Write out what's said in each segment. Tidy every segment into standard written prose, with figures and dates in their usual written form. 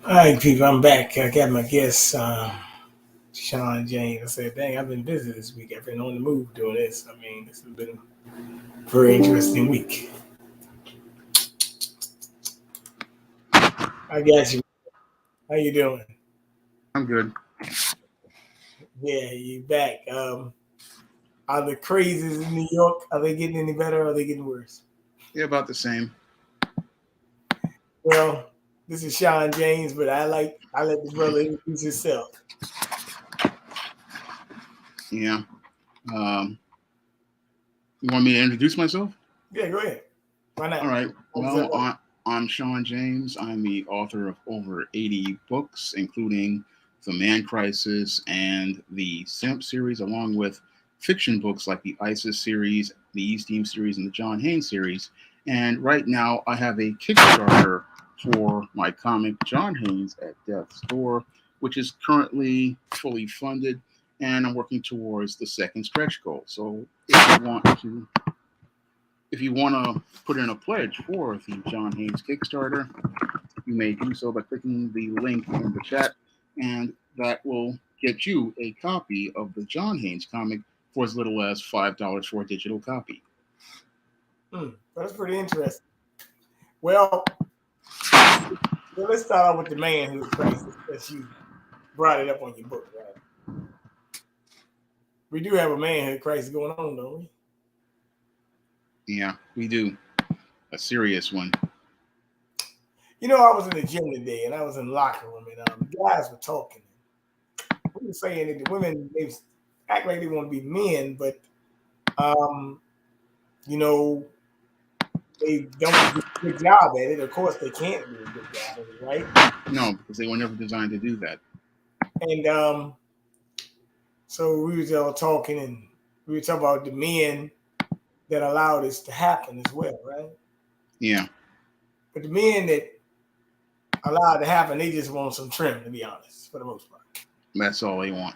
All right, people, I'm back. I got my guest, Shawn James. I said, dang, I've been busy this week. I've been on the move doing this. I mean, this has been a very interesting week. I got you. How you doing? I'm good. Yeah, you back. Are the crazes in New York, are they getting any better or are they getting worse? Yeah, about the same. Well, this is Shawn James, but I let the brother introduce himself. Yeah. Um, you want me to introduce myself? Yeah, go ahead. Why All not? right. What was that Well, like? I'm Shawn James. I'm the author of over 80 books, including The Man Crisis and the Simp series, along with fiction books like the ISIS series, the East Team series, and the John Haynes series. And right now, I have a Kickstarter for my comic John Haynes at Death's Door, which is currently fully funded, and I'm working towards the second stretch goal. So if you want to put in a pledge for the John Haynes Kickstarter, you may do so by clicking the link in the chat, and that will get you a copy of the John Haynes comic for as little as $5 for a digital copy. That's pretty interesting. Well, let's start off with the manhood crisis that you brought it up on your book, right? We do have a manhood crisis going on, don't we? Yeah, we do. A serious one. You know, I was in the gym today and I was in the locker room and guys were talking. We were saying that the women they act like they want to be men, but um, you know they don't do a good job at it. Of course, they can't do a good job at it, right? No, because they were never designed to do that. And so we was all talking and we were talking about the men that allow this to happen as well, right? Yeah, But the men that allow it to happen, they just want some trim, to be honest, for the most part. that's all they want.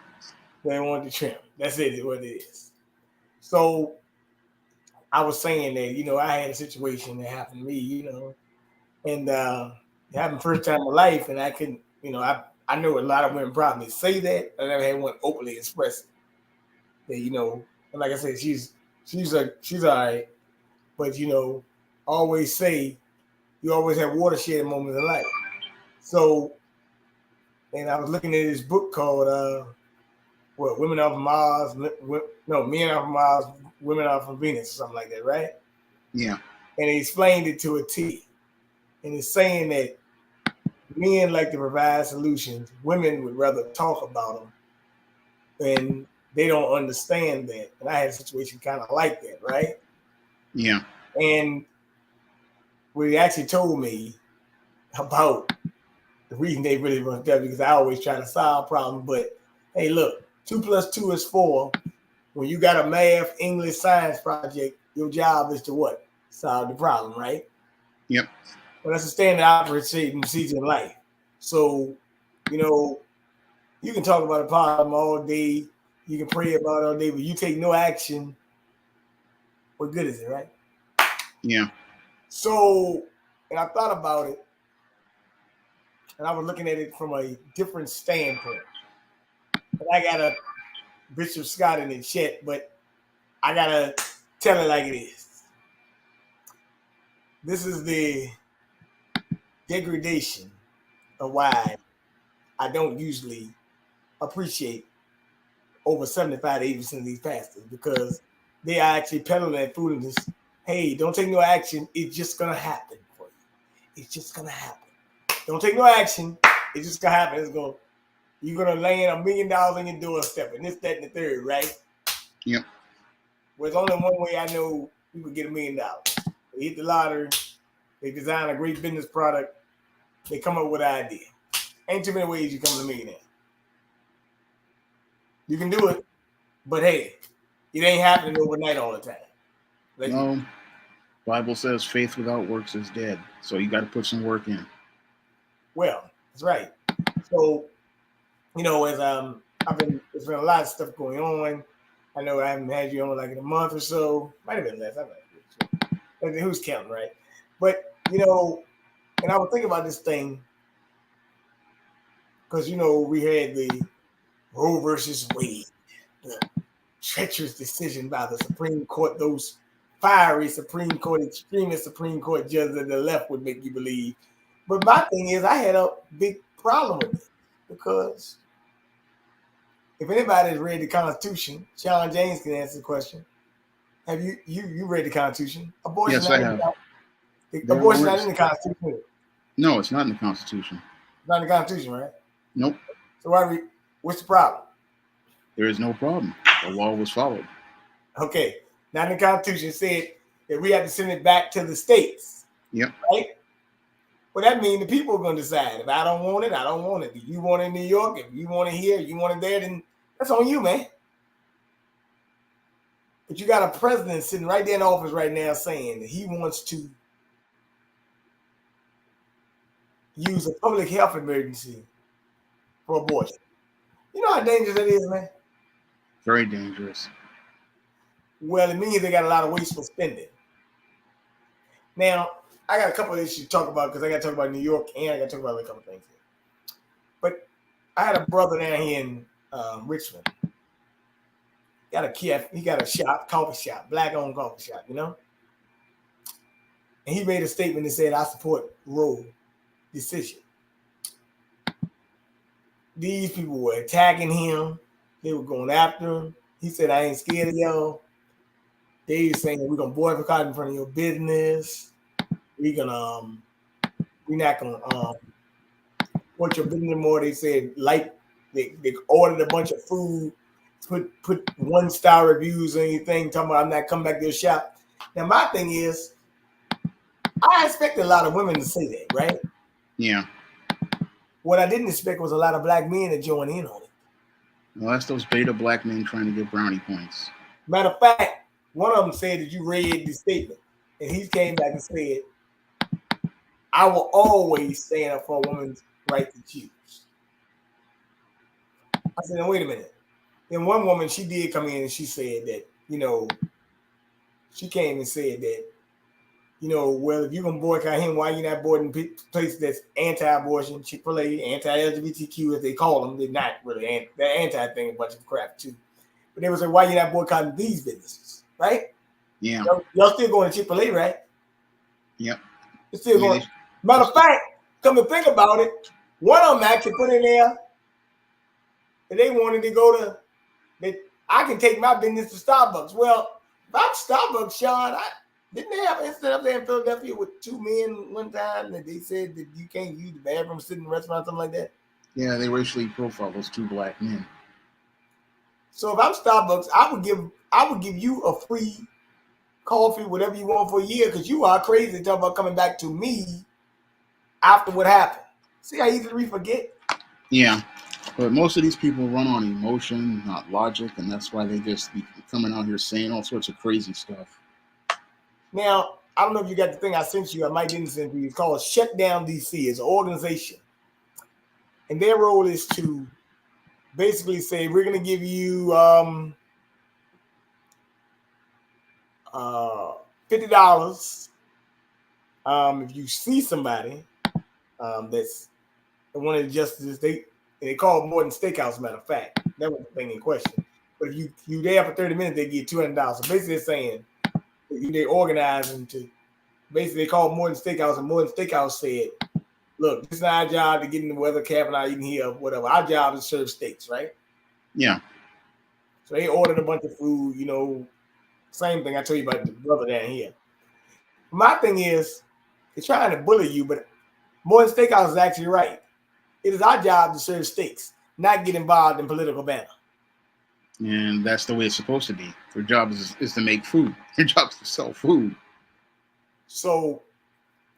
They want the trim. That's it, what it is. So I was saying that, I had a situation that happened to me, and it happened first time in my life, and I couldn't, I know a lot of women probably say that. I never had one openly express that, and like I said, she's all right, but always say you always have watershed moments in life. So, and I was looking at this book called Women Off Mars, no, Men Off Mars, Women Off from Venus, or something like that, right? Yeah, And he explained it to a T. And it's saying that men like to provide solutions, women would rather talk about them, and they don't understand that. And I had a situation kind of like that, right? yeah, And what he actually told me about the reason they really want that because I always try to solve problems. But hey, look, 2 plus 2 is 4. When you got a math, English, science project, your job is to what? Solve the problem, right? yep, Well, that's a standard operating procedure in life. So, you know, you can talk about a problem all day, you can pray about it all day, but you take no action, what good is it, right? yeah, So, and I thought about it, and I was looking at it from a different standpoint. And I got a Bishop Scott in the chat, but I gotta tell it like it is. This is the degradation of why I don't usually appreciate over 75 to 80% of these pastors because they are actually peddling that foolishness. Hey, don't take no action. It's just going to happen for you. It's just going to happen. Don't take no action. It's just going to happen. You're going to land $1 million on your doorstep and this, that, and the third, right? yep, Well, there's only one way I know people get $1 million. They hit the lottery. They design a great business product. They come up with an idea. Ain't too many ways you come to a millionaire. You can do it, but hey, it ain't happening overnight all the time. Let's be no. Bible says faith without works is dead. So you got to put some work in. well. That's right. So as there's been a lot of stuff going on. I know I haven't had you on like in a month or so. Might have been less. I'm not really sure. Who's counting, right? But and I was thinking about this thing. because we had the Roe versus Wade, the treacherous decision by the Supreme Court, those fiery Supreme Court, extremist Supreme Court judges that the left would make you believe. But my thing is, I had a big problem with it because if anybody has read the Constitution, Shawn James can answer the question. Have you read the Constitution? Yes, I have. There are Abortion not words. in the Constitution. No, it's not in the Constitution. It's not in the Constitution, right? Nope. So what's the problem? There is no problem. The law was followed. Okay. Now the Constitution said that we have to send it back to the states. Yep. Right? Well, that means the people are going to decide. If I don't want it, I don't want it. If you want it in New York, if you want it here, if you want it there, then that's on you, man. But you got a president sitting right there in office right now saying that he wants to use a public health emergency for abortion. You know how dangerous that is, man? Very dangerous. Well, it means they got a lot of wasteful spending. Now, I got a couple of issues to talk about because I got to talk about New York and I got to talk about a couple of things here. But I had a brother down here in Richmond. He got a shop, coffee shop, black-owned coffee shop, And he made a statement that said, I support Roe decision. These people were attacking him. They were going after him. He said, I ain't scared of y'all. They were saying, we're going to boycott in front of your business. We're not going to support your business more. They said, they ordered a bunch of food, put 1-star reviews or anything, talking about I'm not coming back to your shop. Now, my thing is, I expected a lot of women to say that, right? Yeah. What I didn't expect was a lot of black men to join in on it. Well, that's those beta black men trying to get brownie points. Matter of fact, one of them said that you read the statement, and he came back and said, I will always stand up for a woman's right to choose. I said, now, wait a minute. Then one woman, she did come in and she said that, she came and said that, well, if you're going to boycott him, why you not boycotting places that's anti-abortion, Chick-fil-A, anti-LGBTQ, as they call them? They're not really they're anti-thing, a bunch of crap, too. But they would say, why you not boycotting these businesses, right? Yeah. Y'all still going to Chick-fil-A, right? Yep. You're still going. Matter of fact, come to think about it, one of them actually put in there that they wanted to go to, that I can take my business to Starbucks. Well, about Starbucks, Shawn, didn't they have an incident up there in Philadelphia with 2 men one time that they said that you can't use the bathroom, sit in the restaurant, something like that? Yeah, they racially profiled those 2 black men. So if I'm Starbucks, I would give you a free coffee, whatever you want for a year, because you are crazy talking about coming back to me after what happened. See how easily we forget? Yeah. But most of these people run on emotion, not logic, and that's why they just be coming out here saying all sorts of crazy stuff. Now, I don't know if you got the thing I sent you. I might didn't send you. It's called Shut Down DC. It's an organization. And their role is to basically say, we're going to give you $50 if you see somebody that's one of the justices. They call it more than Steakhouse, matter of fact. That was the thing in question. But if you there for 30 minutes, they give $200. So basically they're saying they organize them to basically they call more than Steakhouse, and more than Steakhouse said, look, this is not our job to get in the weather cabin out eating here, whatever. Our job is to serve steaks, right? Yeah. So they ordered a bunch of food, same thing I told you about the brother down here. My thing is, they're trying to bully you, but more than Steakhouse is actually right. It is our job to serve steaks, not get involved in political banter. And that's the way it's supposed to be. Their job is to make food. Their job is to sell food. So,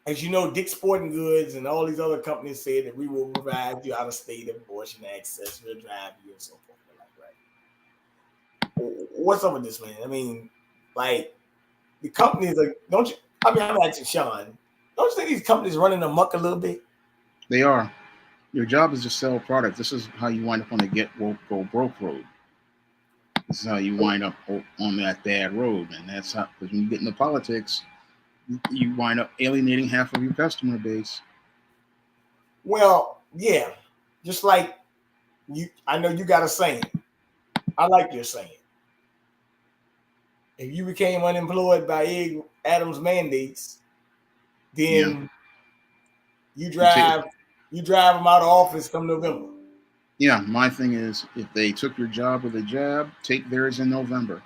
as you know, Dick's Sporting Goods and all these other companies said that we will provide you out-of-state abortion access, we'll drive you and so forth. Right? What's up with this, man? I mean, like, the companies are, I'm asking Shawn, don't you think these companies running amok a little bit? They are. Your job is to sell product. This is how you wind up on the get woke, go broke road. This is how you wind up on that bad road. And that's how, because when you get into politics, you wind up alienating half of your customer base. Well, yeah. Just like you, I know you got a saying. I like your saying. If you became unemployed by Egg Adams mandates, Yeah. then you You take, drive you drive them out of office come November. yeah, my thing is if they took your job with a jab, take theirs in November.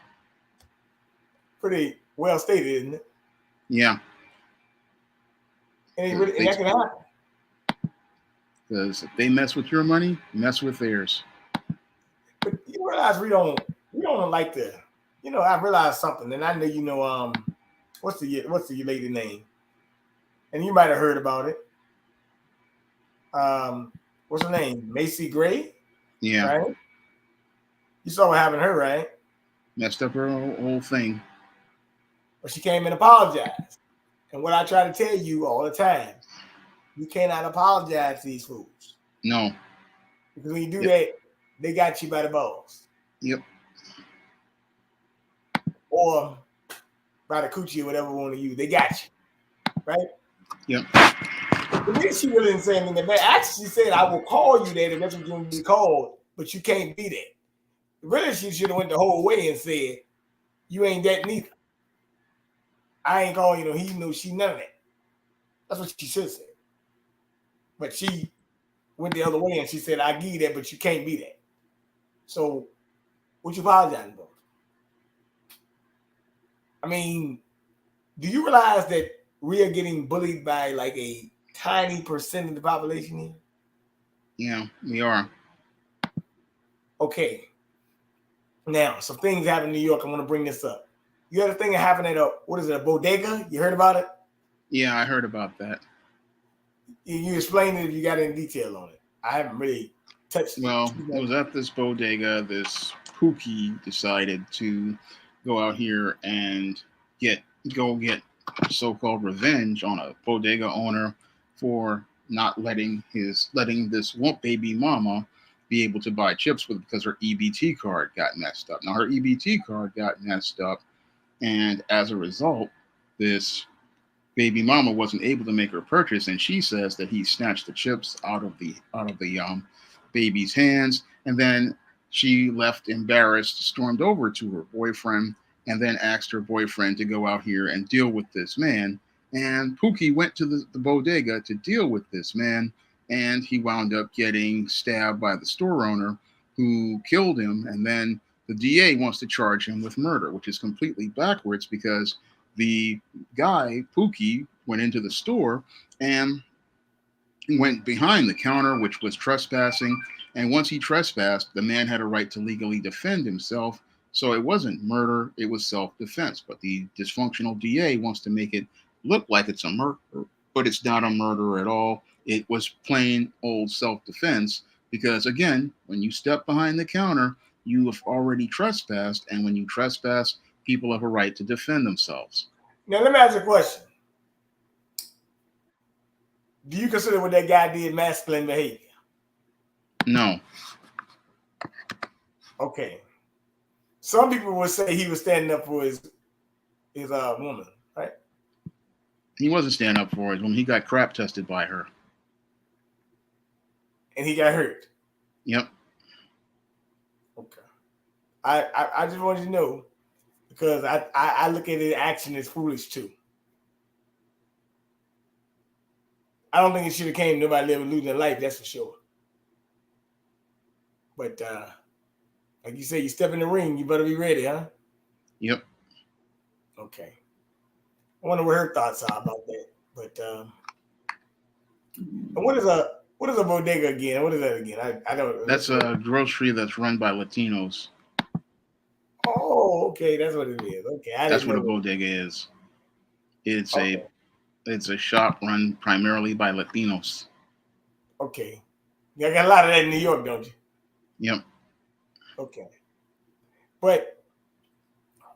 Pretty well stated, isn't it? Yeah, And, because and that can happen. if they mess with your money, mess with theirs. But you realize we don't like to. I realized something, and I know what's the lady name, and you might have heard about it. Um, what's her name? Macy Gray, Yeah, right? You saw what happened to her, right? messed up her whole thing. But she came and apologized. And what I try to tell you all the time, you cannot apologize to these fools No. because when you do Yep. that, they got you by the balls Yep. or by the coochie or whatever we want to use. They got you, right? Yep. But then she really didn't say anything. But actually, she said, "I will call you there if that's what you want to be called, but you can't be that." Really, she should have went the whole way and said, "You ain't that neither. I ain't calling you no he, no she, none of that." That's what she should say. But she went the other way and she said, "I give you that, but you can't be that." So, what you apologizing for? I mean, do you realize that we are getting bullied by like a tiny percent of the population here? Yeah, we are. Okay. Now, some things happen in New York. I want to bring this up. You had a thing that happened at a bodega? You heard about it? Yeah, I heard about that. You explained it if you got any detail on it. I haven't really touched it Well, too it much. was at this bodega. This Pookie decided to go out here and get get so-called revenge on a bodega owner for not letting this baby mama be able to buy chips with because her EBT card got messed up. Now her EBT card got messed up, and as a result, this baby mama wasn't able to make her purchase, and she says that he snatched the chips out of the baby's hands, and then she left embarrassed, stormed over to her boyfriend, and then asked her boyfriend to go out here and deal with this man. And Pookie went to the bodega to deal with this man, and he wound up getting stabbed by the store owner, who killed him, and then the DA wants to charge him with murder, which is completely backwards because the guy, Pookie, went into the store and went behind the counter, which was trespassing. And once he trespassed, the man had a right to legally defend himself. So it wasn't murder, it was self defense. But the dysfunctional DA wants to make it look like it's a murder, but it's not a murder at all. It was plain old self defense because, again, when you step behind the counter, you have already trespassed. And when you trespass, people have a right to defend themselves. Now, let me ask you a question. Do you consider what that guy did masculine behavior? No. Okay. Some people would say he was standing up for his woman, right? He wasn't standing up for it when he got crap tested by her. And he got hurt. Yep. Okay. I just wanted you to know because I look at it action as foolish too. I don't think it should have came nobody ever losing their life, that's for sure. But like you say, you step in the ring, you better be ready, huh? Yep. Okay. I wonder what her thoughts are about that. But what is a bodega again? What is that again? I don't. That's a grocery that's run by Latinos. Oh, okay, that's what it is. Okay, I That's didn't what a know. bodega is. It's Okay, a shop run primarily by Latinos. okay. You got a lot of that in New York, don't you? Yep. Okay. But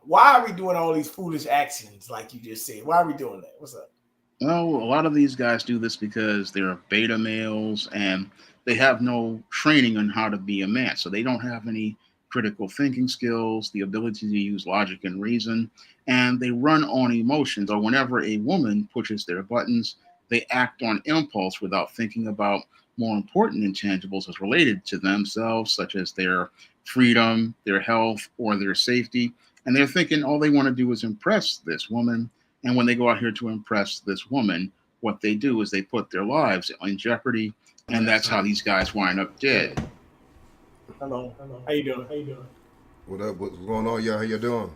why are we doing all these foolish actions like you just said? Why are we doing that? What's up? Well, a lot of these guys do this because they're beta males and they have no training on how to be a man. So they don't have any critical thinking skills, the ability to use logic and reason, and they run on emotions. Or whenever a woman pushes their buttons, they act on impulse without thinking about more important intangibles as related to themselves, such as their freedom, their health, or their safety. And they're thinking all they want to do is impress this woman. And when they go out here to impress this woman, what they do is they put their lives in jeopardy. And that's how these guys wind up dead. Hello. How you doing? What up? What's going on, y'all? How you doing?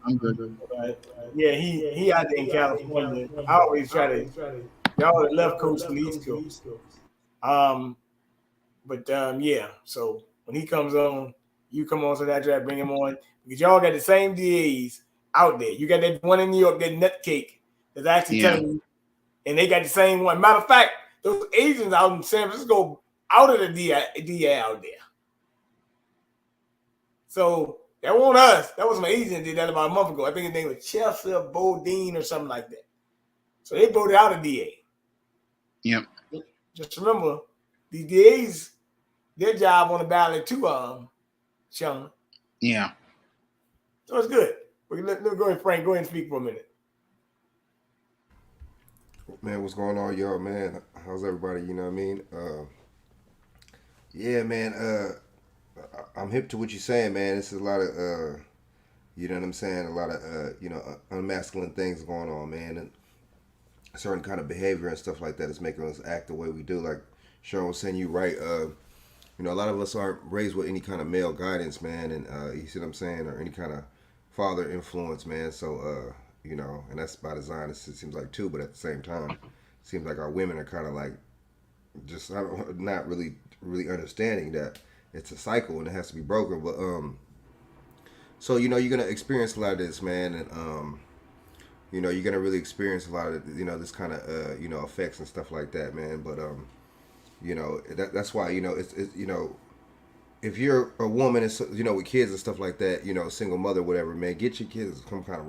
I'm good. Right. Yeah, he out there in California. I always try to y'all the left coast and the east coast. Um, but yeah. So when he comes on, you come on, so that I bring him on because y'all got the same DAs out there. You got that one in New York, that nutcake that's actually Yeah. telling you, and they got the same one. Matter of fact, those agents out in San Francisco out of the DA out there. So that wasn't us. That was my agent that did that about a month ago. I think his name was Chelsea Bodine or something like that. So they voted out a DA. Yep. Just remember, the DAs, their job on the ballot too, Shawn. Yeah. So it's good. Let go ahead, Frank. Go ahead and speak for a minute. Man, what's going on, y'all? Man, how's everybody? You know what I mean? Yeah, man. I'm hip to what you're saying, man. This is a lot of, you know what I'm saying? A lot of, unmasculine things going on, man, and certain kind of behavior and stuff like that is making us act the way we do. Like Shawn was saying, you right. A lot of us aren't raised with any kind of male guidance, man, and you see what I'm saying, or any kind of father influence, man. So, and that's by design. It seems like too, but at the same time, it seems like our women are kind of like just not really understanding that it's a cycle and it has to be broken. But so you're gonna experience a lot of this, man, and you're gonna really experience a lot of this kind of effects and stuff like that, man. But that's why it's if you're a woman and with kids and stuff like that, single mother, whatever, man, get your kids some kind of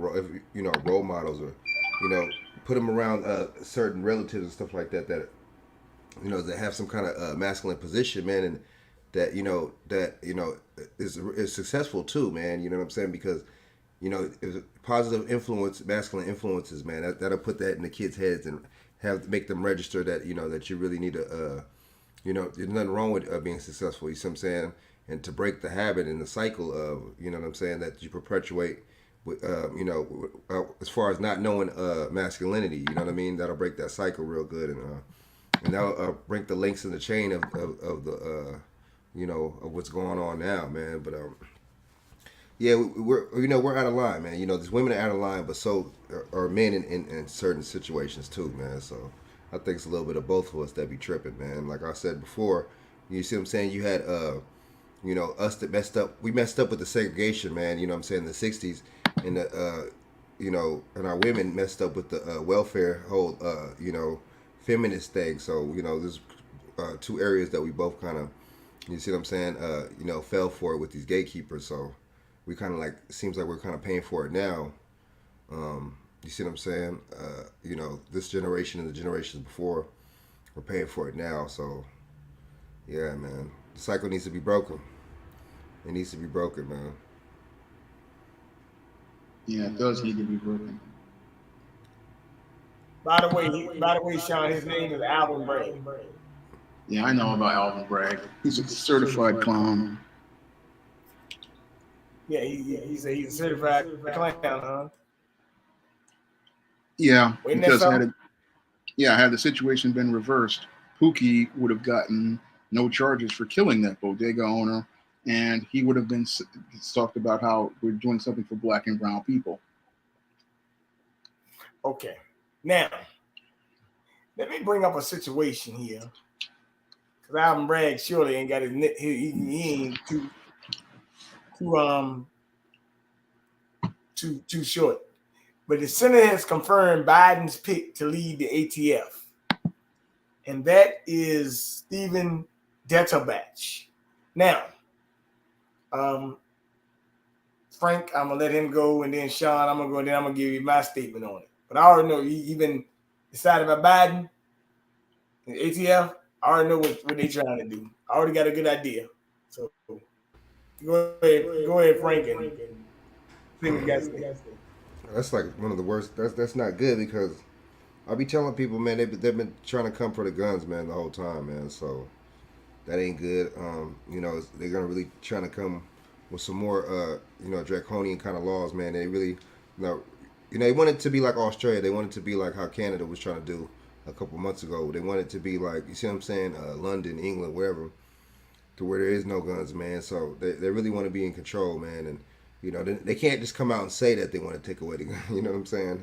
role models, or put them around certain relatives and stuff like that that have some kind of masculine position, man, and that is successful too, man. You know what I'm saying? Because if positive influence, masculine influences, man, that'll put that in the kids' heads and make them register that that you really need to there's nothing wrong with being successful. You see what I'm saying? And to break the habit and the cycle of what I'm saying, that you perpetuate with as far as not knowing masculinity. You know what I mean? That'll break that cycle real good, and that'll break the links in the chain of the of what's going on now, man. But yeah, we're out of line, man. These women are out of line, but so are men in certain situations too, man. So I think it's a little bit of both of us that be tripping, man. Like I said before, you see what I'm saying? You had us that messed up. We messed up with the segregation, man. You know what I'm saying? In the '60s, and the and our women messed up with the welfare whole feminist thing. So there's two areas that we both kind of, you see what I'm saying? Fell for it with these gatekeepers. So we kind of like, it seems like we're kind of paying for it now. You see what I'm saying? This generation and the generations before, we're paying for it now. So yeah, man, the cycle needs to be broken. It needs to be broken, man. Yeah, it does need to be broken. By the way, Shawn, his name is Alvin Bragg. Yeah, I know about Alvin Bragg. He's a certified clown. Yeah, he's a certified clown, huh? Yeah, Wasn't that because something? had the situation been reversed, Pookie would have gotten no charges for killing that bodega owner, and he would have been talked about how we're doing something for black and brown people. Okay. Now, let me bring up a situation here. Because Alvin Bragg surely ain't got his he ain't too too short. But the Senate has confirmed Biden's pick to lead the ATF, and that is Stephen Dettelbach. Now, um, Frank, I'm gonna let him go, and then Shawn, I'm gonna go, and then I'm gonna give you my statement on it. But I already know you been decided by Biden and ATF. I already know what they trying to do. I already got a good idea. So go ahead, Frank, and see what you guys think. That's like one of the worst. That's not good because I'll be telling people, man, they've been trying to come for the guns, man, the whole time, man. So that ain't good. They're gonna really trying to come with some more, draconian kind of laws, man. They really, they want it to be like Australia. They want it to be like how Canada was trying to do a couple months ago. They want it to be like, you see what I'm saying, London, England, wherever, to where there is no guns, man. So they really want to be in control, man. And they can't just come out and say that they want to take away the gun. You know what I'm saying?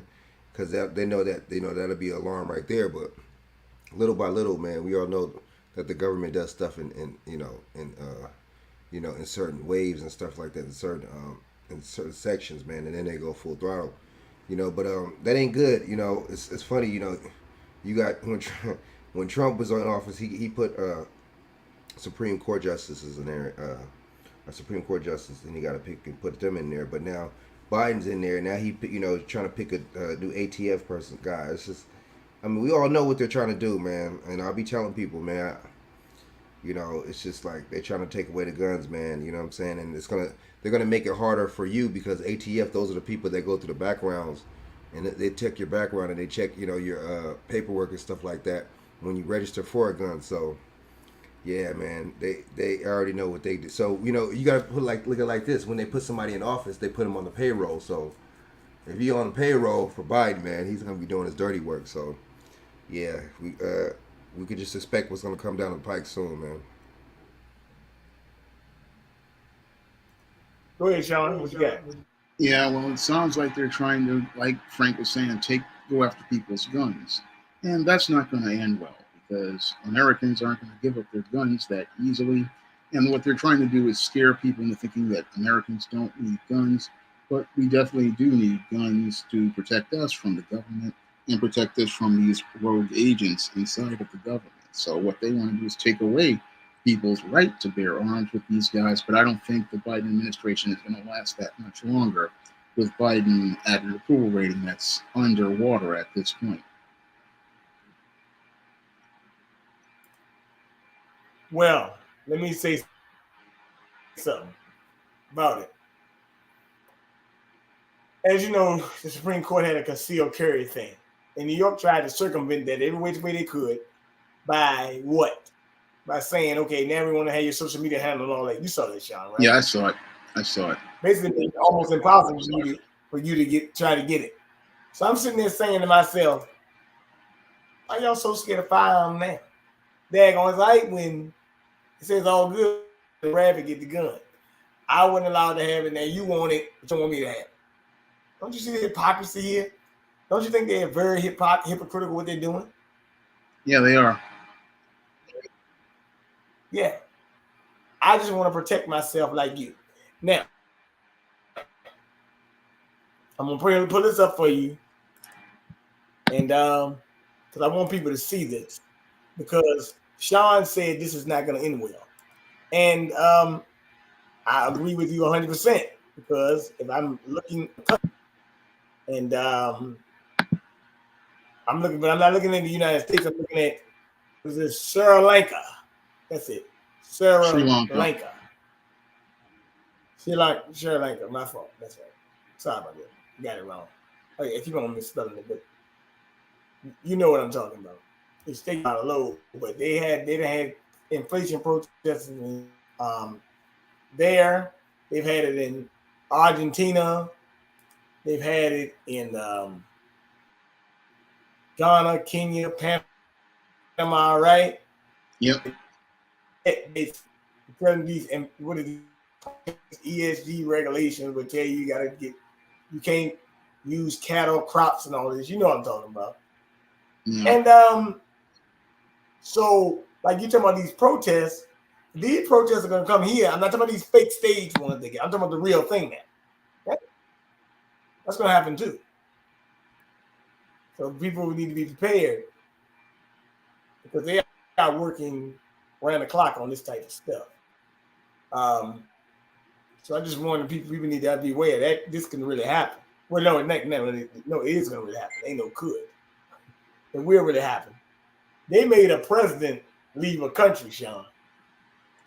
Because they know that'll be an alarm right there. But little by little, man, we all know that the government does stuff in certain waves and stuff like that in certain sections, man, and then they go full throttle. But that ain't good. It's funny. You got when Trump was in office, he put Supreme Court justices in there, a Supreme Court justice, and he got to pick and put them in there. But now Biden's in there. Now he trying to pick a new ATF person guy. It's just, I mean, we all know what they're trying to do, man. And I'll be telling people, man. It's just like they're trying to take away the guns, man. You know what I'm saying? And they're gonna make it harder for you because ATF, those are the people that go through the backgrounds, and they check your background and they check, your paperwork and stuff like that when you register for a gun. So, yeah, man, they already know what they do. So, you gotta look at it like this: when they put somebody in office, they put them on the payroll. So, if you're on the payroll for Biden, man, he's gonna be doing his dirty work. So, yeah, we could just expect what's going to come down the pike soon, man. Go ahead, Shawn. What you got? Yeah, well, it sounds like they're trying to, like Frank was saying, go after people's guns, and that's not going to end well because Americans aren't going to give up their guns that easily. And what they're trying to do is scare people into thinking that Americans don't need guns, but we definitely do need guns to protect us from the government and protect us from these rogue agents inside of the government. So what they want to do is take away people's right to bear arms with these guys, but I don't think the Biden administration is going to last that much longer with Biden at an approval rating that's underwater at this point. Well, let me say something about it. As you know, the Supreme Court had a concealed carry thing. And New York tried to circumvent that every which way they could by what? By saying, okay, now we want to have your social media handle and all that. You saw that, Shawn, right? Yeah, I saw it. Basically, it's almost impossible for you to try to get it. So I'm sitting there saying to myself, why y'all so scared of firearm now? Daggone, it's like when it says all good, the rabbit get the gun. I wasn't allowed to have it. Now you want it, but you want me to have it. Don't you see the hypocrisy here? Don't you think they're very hypocritical what they're doing? Yeah, they are. Yeah. I just want to protect myself like you. Now, I'm going to put this up for you. And because I want people to see this. Because Shawn said this is not going to end well. And I agree with you 100%. Because if I'm looking, and I'm looking, but I'm not looking at the United States. I'm looking at, was it Sri Lanka? That's it. Sri Lanka. Sri Lanka. My fault. That's right. Sorry about that. You got it wrong. Okay, I keep on misspelling it, but you know what I'm talking about. It's taking out a low, but they had inflation protests in, there. They've had it in Argentina. They've had it in Ghana, Kenya, Panama, right? Yep. It's telling these, and what are these ESG regulations will tell you you can't use cattle, crops, and all this. You know what I'm talking about. Yeah. And so like you talking about these protests are going to come here. I'm not talking about these fake stage ones they get. I'm talking about the real thing now. Okay? That's going to happen too. So people need to be prepared because they are working around the clock on this type of stuff. So I just warn people need to be aware that this can really happen. Well, no, it is going to really happen. Ain't no could. It will really happen. They made a president leave a country, Shawn.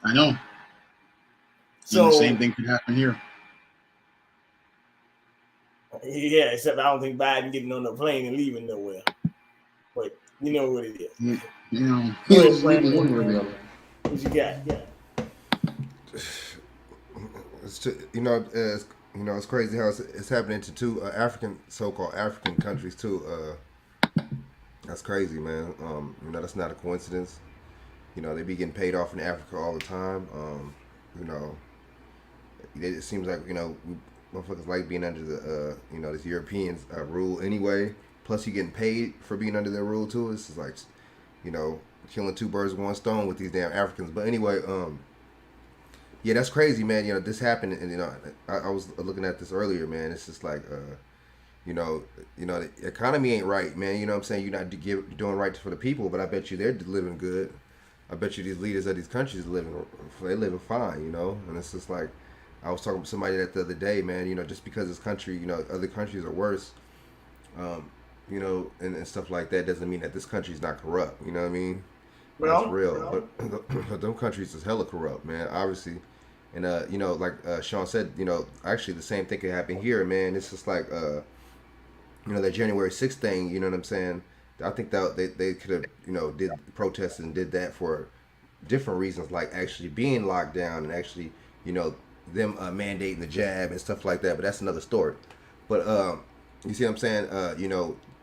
I know. So and the same thing could happen here. Yeah, except I don't think Biden getting on the plane and leaving nowhere. You know what it is. You know, Go it ahead, was Frank. even one or the other. What you got? It's crazy how it's happening to two African, so-called African countries too. That's crazy, man. That's not a coincidence. They be getting paid off in Africa all the time. You know, it seems like motherfuckers like being under the this European rule anyway. Plus, you getting paid for being under their rule too. It's just like, you know, killing two birds with one stone with these damn Africans. But anyway, yeah, that's crazy, man. This happened, and I was looking at this earlier, man. It's just like, the economy ain't right, man. You know what I'm saying? You're not doing right for the people, but I bet you they're living good. I bet you these leaders of these countries they're living fine, And it's just like, I was talking to somebody that the other day, man. Just because this country, other countries are worse, and stuff like that doesn't mean that this country's not corrupt. You know what I mean? That's real. But them countries is hella corrupt, man. Obviously. And like Shawn said, actually the same thing could happen here, man. It's just like that January 6th thing, you know what I'm saying? I think that they could have, did protests and did that for different reasons, like actually being locked down and actually, them mandating the jab and stuff like that. But that's another story. But you see what I'm saying?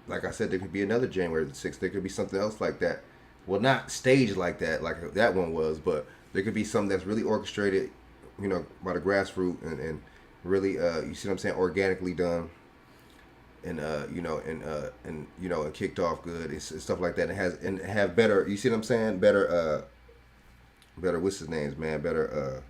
Like I said, there could be another January the 6th. There could be something else like that. Well, not staged like that one was, but there could be something that's really orchestrated, by the grassroots and really, you see what I'm saying, organically done. And and kicked off good and stuff like that, and have better. You see what I'm saying? Better what's his names, man? Better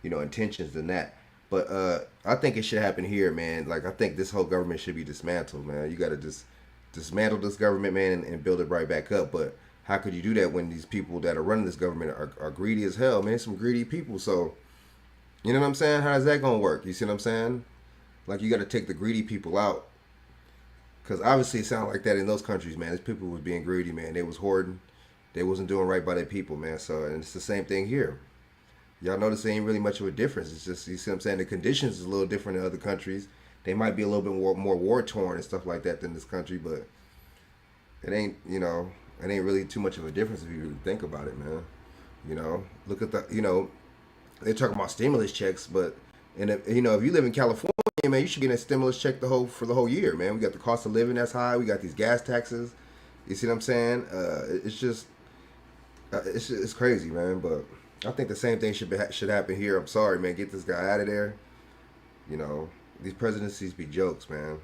intentions than that. But I think it should happen here, man. Like I think this whole government should be dismantled, man. You got to just dismantle this government, man, and build it right back up. But how could you do that when these people that are running this government are greedy as hell, man? Some greedy people. So you know what I'm saying? How is that gonna work? You see what I'm saying? Like you got to take the greedy people out. Because obviously it sounded like that in those countries, man. These people was being greedy, man. They was hoarding. They wasn't doing right by their people, man. So, and it's the same thing here. Y'all notice there ain't really much of a difference. It's just, you see what I'm saying? The conditions is a little different in other countries. They might be a little bit more war-torn and stuff like that than this country, but it ain't, it ain't really too much of a difference if you really think about it, man. Look at the, they're talking about stimulus checks, but, and if you live in California, man, you should get a stimulus check for the whole year, man. We got the cost of living that's high. We got these gas taxes. You see what I'm saying? It's just, it's crazy, man. But I think the same thing should happen here. I'm sorry, man. Get this guy out of there. These presidencies be jokes, man.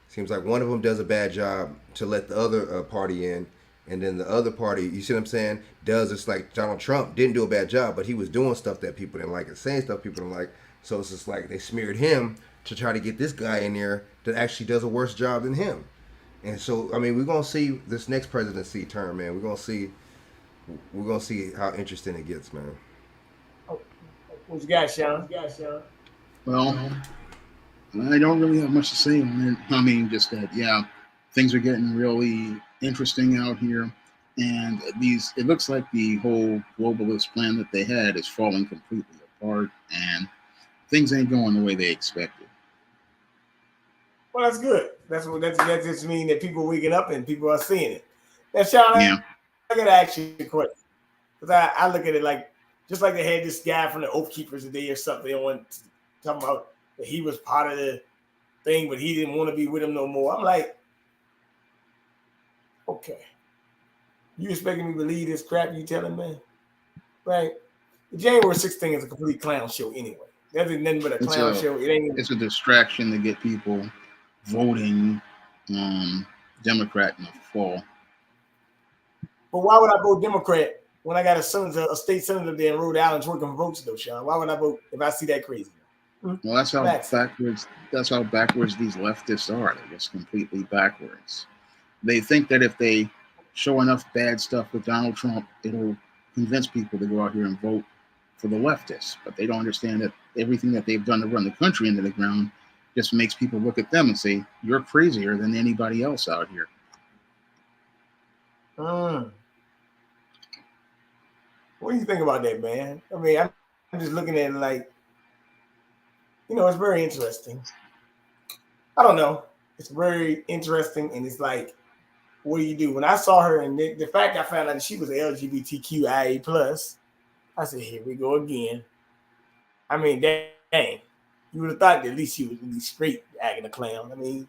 Seems like one of them does a bad job to let the other party in, and then the other party, you see what I'm saying, does. It's like Donald Trump didn't do a bad job, but he was doing stuff that people didn't like and saying stuff people didn't like. So it's just like they smeared him to try to get this guy in there that actually does a worse job than him. And so, I mean, we're gonna see this next presidency term, man. We're gonna see how interesting it gets, man. What you got, Shawn? Well, I don't really have much to say on it. I mean, just that, yeah, things are getting really interesting out here. And it looks like the whole globalist plan that they had is falling completely apart, and things ain't going the way they expected. Well, that's good. That just means that people are waking up and people are seeing it. Now, Shawn, Yeah. I gotta ask you a question, because I look at it like just like they had this guy from the Oath Keepers today or something. They want to talk about that he was part of the thing, but he didn't want to be with him no more. I'm like, okay, you expecting me to believe this crap you telling me, right? The January 6th thing is a complete clown show anyway. That's nothing but a clown show. It's a distraction to get people voting Democrat in the fall. But why would I vote Democrat when I got a state senator there in Rhode Island working for votes though, Shawn? Why would I vote if I see that crazy? Well, that's how backwards. That's how backwards these leftists are. They're just completely backwards. They think that if they show enough bad stuff with Donald Trump, it'll convince people to go out here and vote for the leftists. But they don't understand that everything that they've done to run the country into the ground just makes people look at them and say, "You're crazier than anybody else out here." What do you think about that, man? I mean, I'm just looking at it like, it's very interesting. I don't know. It's very interesting, and it's like what do you do? When I saw her, and the fact I found out that she was LGBTQIA plus, I said, here we go again. I mean, dang, you would have thought that at least she was at least straight acting a clown. I mean,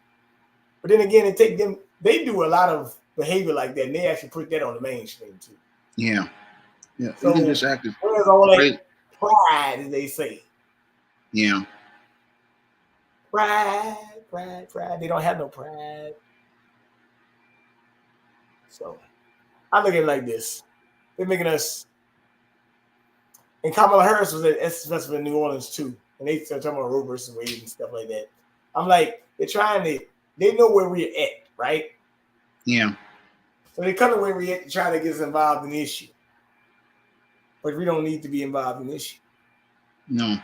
but then again, it take them. They do a lot of behavior like that, and they actually put that on the mainstream too. Yeah. Yeah. You can So just act as where's all great. that pride, as they say? Yeah. Pride, pride, pride. They don't have no pride. So I look at it like this: they're making us. And Kamala Harris was at Essence Festival in New Orleans too, and they started talking about Roe versus Wade and stuff like that. I'm like, they're trying to. They know where we're at, right? Yeah. So they come to where we're at to try to get us involved in the issue, but we don't need to be involved in the issue. No.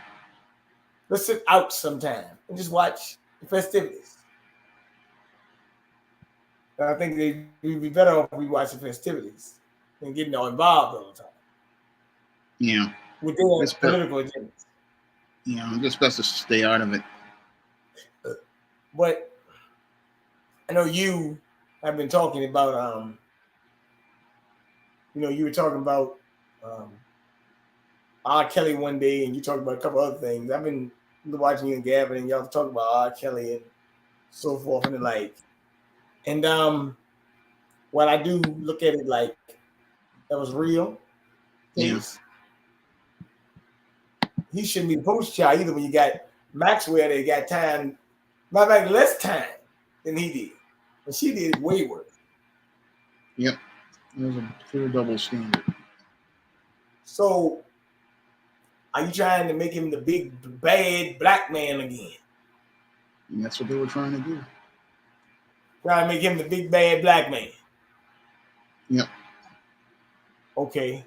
Let's sit out sometime and just watch the festivities. And I think we'd be better off if we watch the festivities than getting all involved all the time Yeah. with their It's best. political agendas. Yeah. It's best to stay out of it. But I know you have been talking about, you were talking about um, R. Kelly one day, and you talked about a couple other things. I've been watching you and Gavin, and y'all talking about R. Kelly and so forth and the like. And while I do look at it like that was real Yeah. things, he shouldn't be the poster child either. When you got Maxwell, they got time, matter of fact, less time than he did, and she did way worse. Yep. There's a clear double standard. So, are you trying to make him the big bad black man again? And that's what they were trying to do. Trying to make him the big bad black man. Yep. Okay.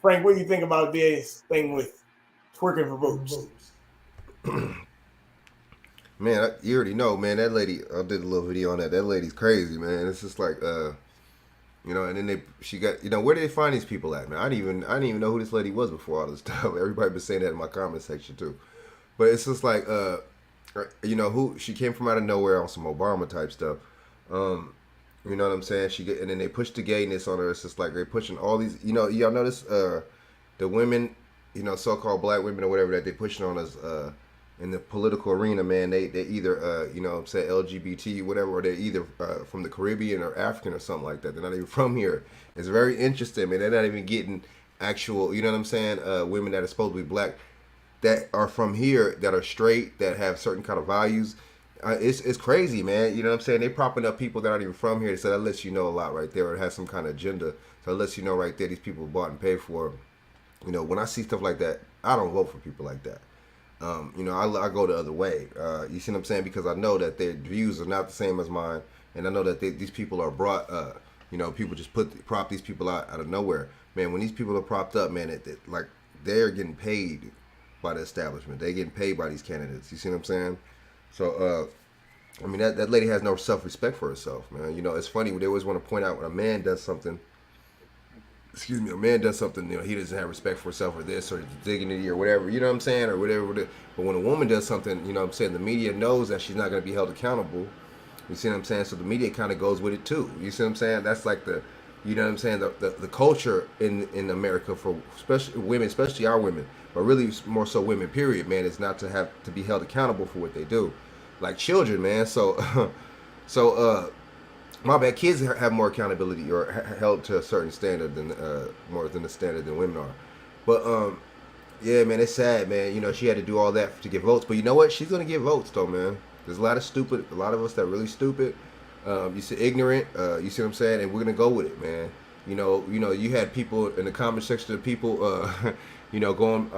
Frank, what do you think about this thing with twerking for votes? Man, you already know, man. That lady, I did a little video on that. That lady's crazy, man. It's just like, and then she got, where did they find these people at, man? I didn't even know who this lady was before all this stuff. Everybody been saying that in my comment section too. But it's just like, who she came from out of nowhere on some Obama type stuff. You know what I'm saying? And then they push the gayness on her. It's just like they're pushing all these, y'all notice the women, so-called black women or whatever that they pushing on us in the political arena, man. They either say LGBT whatever, or they're either from the Caribbean or African or something like that. They're not even from here. It's very interesting, man. They're not even getting actual, you know what I'm saying, women that are supposed to be black that are from here, that are straight, that have certain kind of values. It's crazy, man. You know what I'm saying? They propping up people that aren't even from here. So that lets you know a lot right there. It has some kind of agenda. So it lets you know right there these people bought and paid for. When I see stuff like that, I don't vote for people like that. I go the other way. You see what I'm saying? Because I know that their views are not the same as mine, and I know that these people are brought. People just prop these people out of nowhere. Man, when these people are propped up, man, they're getting paid by the establishment. They're getting paid by these candidates. You see what I'm saying? So, that lady has no self-respect for herself, man. It's funny. They always want to point out when a man does something. He doesn't have respect for himself or this or dignity or whatever, you know what I'm saying, or whatever. But when a woman does something, the media knows that she's not going to be held accountable. You see what I'm saying? So the media kind of goes with it too. You see what I'm saying? That's like the culture in America for especially women, especially our women, but really more so women, period, man, is not to have to be held accountable for what they do. Like children, man. So, my bad. Kids have more accountability or held to a certain standard than more than the standard than women are. But yeah, man, it's sad, man. She had to do all that to get votes, but you know what? She's gonna get votes, though, man. There's a lot of us that are really stupid. You see, ignorant. You see what I'm saying? And we're gonna go with it, man. You had people in the comment section of people, going,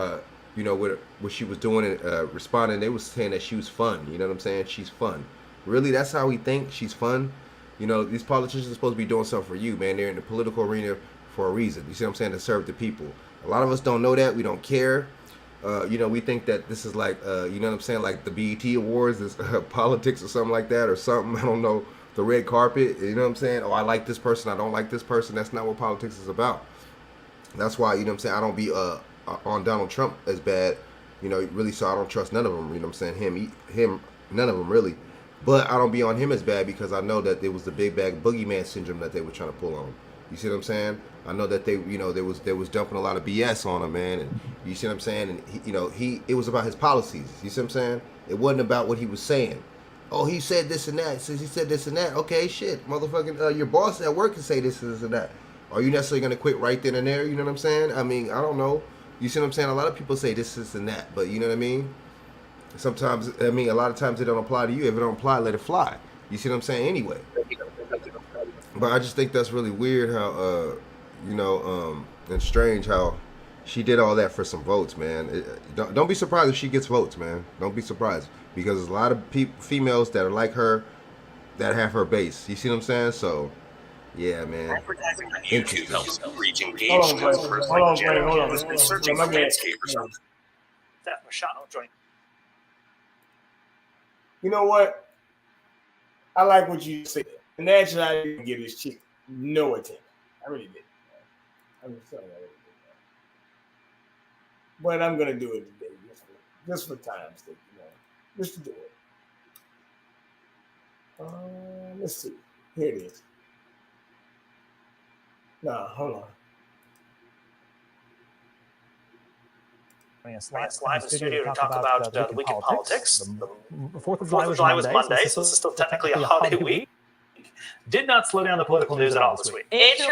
with what she was doing and responding. They was saying that she was fun. You know what I'm saying? She's fun. Really, that's how we think she's fun. These politicians are supposed to be doing something for you, man. They're in the political arena for a reason. You see what I'm saying? To serve the people. A lot of us don't know that. We don't care. We think that this is like, you know what I'm saying? Like the BET Awards, is politics or something like that or something. I don't know. The red carpet. You know what I'm saying? Oh, I like this person. I don't like this person. That's not what politics is about. That's why, you know what I'm saying, I don't be on Donald Trump as bad, really, so I don't trust none of them. You know what I'm saying? Him, none of them really. But I don't be on him as bad because I know that there was the big bag boogeyman syndrome that they were trying to pull on him. You see what I'm saying? I know that they, there was dumping a lot of BS on him, man. And you see what I'm saying? And it was about his policies. You see what I'm saying? It wasn't about what he was saying. Oh, he said this and that. Since he said this and that, okay, shit, motherfucking, your boss at work can say this and that. Are you necessarily gonna quit right then and there? You know what I'm saying? I mean, I don't know. You see what I'm saying? A lot of people say this and that, but you know what I mean? Sometimes, I mean, a lot of times it don't apply to you. If it don't apply, let it fly. You see what I'm saying? Anyway. But I just think that's really weird how, and strange how she did all that for some votes, man. Don't be surprised if she gets votes, man. Don't be surprised because there's a lot of females that are like her that have her base. You see what I'm saying? So, yeah, man. Advertising on YouTube helps reach engaged Hold on, customers hold like on, Jenna, hold on. who's been searching My for bad. landscapers. That was Shawn joint. You know what? I like what you said. And naturally, I didn't give this chick no attention. I really did. I'm just telling you, I really did. But I'm gonna do it today, just for time's sake, just to do it. Let's see. Here it is. No, hold on. Us live in the studio to talk about the week in politics. The 4th of July was Monday, so this is still technically a holiday week. Did not slow down the political news at all this week. It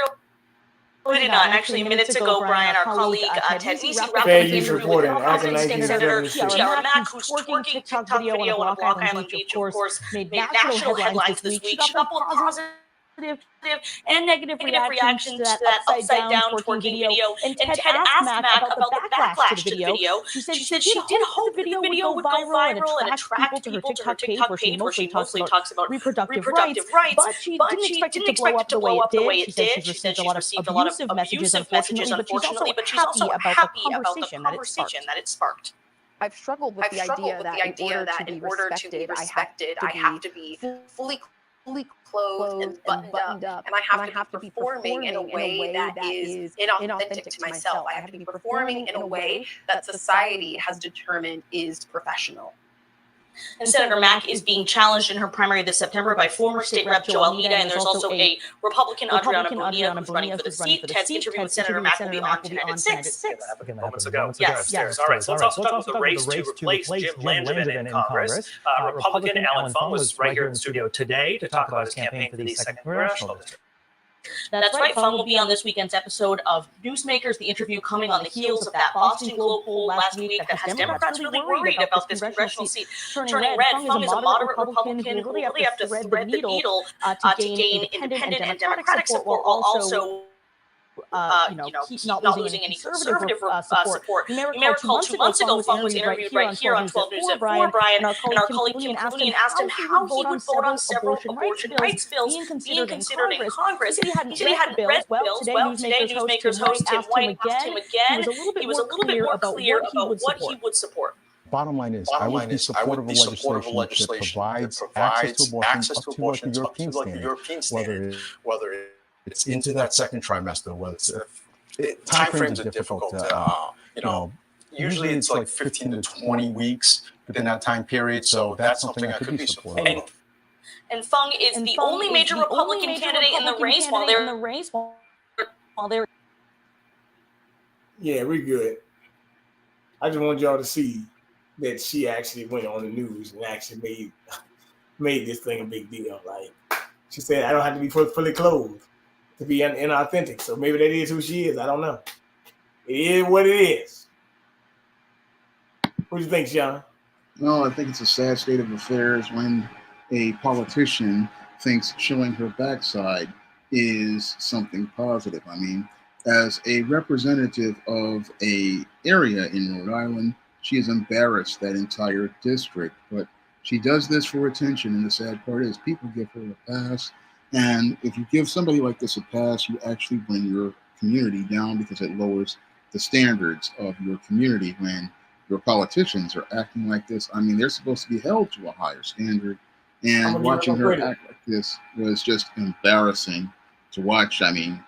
really did not. Actually, minutes ago, Brian, our colleague Ted Nisi wrapped up Fair an use interview reporting, with acting Republican like Senator he's Tiara Mack, who's twerking TikTok video on a Block Island beach, of course, made national headlines this week. She got both positive and negative reactions to that upside down twerking video. And Ted asked Mack about the backlash to the video. She said she did hope that the video would go viral and attract people to her TikTok page where she mostly talks about reproductive rights, but she didn't expect it to blow up the way it did. She said she's received a lot of abusive messages, unfortunately, but she's also happy about the conversation that it sparked. I've struggled with the idea that in order to be respected, I have to be fully clothed and buttoned up, and I have to be performing in a way that is inauthentic to myself. I have to be performing in a way that society has determined is professional. And Senator Mack is being challenged in her primary this September by former State Rep Joe Almeida, and there's also a Republican Adriana Bonilla who's running for the seat. Ted's interview with Senator Mack will be on tonight at 6. Moments ago. Yes. All right, so let's also talk about the race to replace Jim Langevin in Congress. Republican Alan Fung was right here in the studio today to talk about his campaign for the 2nd Congressional District. That's right. Fung will be on this weekend's episode of Newsmakers, the interview coming on the heels of that Boston Globe poll last week that has Democrats really worried about this congressional seat turning red. Fung is a moderate Republican who really have to thread the needle to gain independent and Democratic support while also keep not losing any conservative support. You may recall 2 months ago, Fung was interviewed right here on 12 News at 4, Brian, and our colleague Kim Cooney asked him how he would vote on several abortion rights bills being considered in Congress. He said he hadn't read the bills. Well, today Newsmakers host Tim White asked him again. He was a little bit more clear about what he would support. Bottom line is, I would be supportive of legislation that provides access to abortion up to the European standard, whether it's into that second trimester, whether it's time frames are difficult to, usually it's like 15 to 20 weeks within that time period. So that's something I could be supportive of. And Fung is the only major Republican candidate in the race while they're. Yeah, we're good. I just want y'all to see that she actually went on the news and actually made this thing a big deal. Like she said, I don't have to be fully clothed to be inauthentic. So maybe that is who she is. I don't know. It is what it is. What do you think, Shawn? No, I think it's a sad state of affairs when a politician thinks showing her backside is something positive. I mean, as a representative of a area in Rhode Island, she has embarrassed that entire district. But she does this for attention, and the sad part is people give her a pass. And if you give somebody like this a pass, you actually bring your community down because it lowers the standards of your community when your politicians are acting like this. I mean, they're supposed to be held to a higher standard. And watching her act like this was just embarrassing to watch. I mean,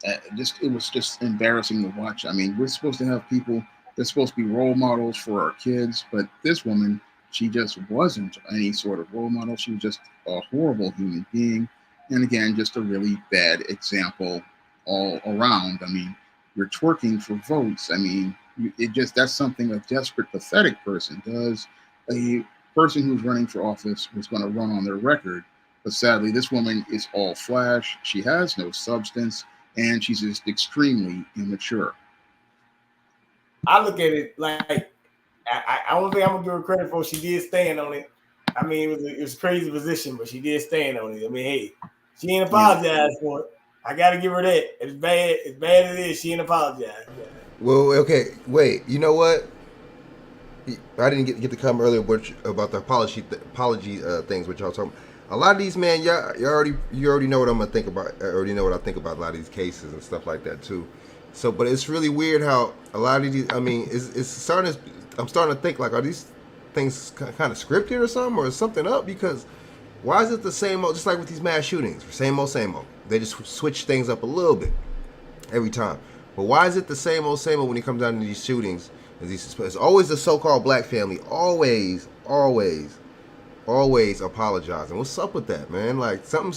it was just embarrassing to watch. I mean, we're supposed to have people, they're supposed to be role models for our kids, but this woman she just wasn't any sort of role model. She was just a horrible human being. And again, just a really bad example all around. I mean, you're twerking for votes. I mean, that's something a desperate, pathetic person does. A person who's running for office was going to run on their record. But sadly, this woman is all flash. She has no substance, and she's just extremely immature. I look at it like I don't think I'm gonna give her credit for. She did stand on it. I mean, it was a crazy position, but she did stand on it. I mean, hey, she ain't apologized for it. I gotta give her that. As bad as it is, she ain't apologized. Well, okay, wait. You know what? I didn't get to come earlier about the apology things which y'all talking about. A lot of these, man, you already know what I'm gonna think about. I already know what I think about a lot of these cases and stuff like that too. So, but it's really weird how a lot of these. I mean, it's starting. I'm starting to think like, are these things kind of scripted or something, or is something up? Because why is it the same old? Just like with these mass shootings, same old, same old. They just switch things up a little bit every time. But why is it the same old when it comes down to these shootings? It's always the so-called black family, always apologizing. What's up with that, man? Like, something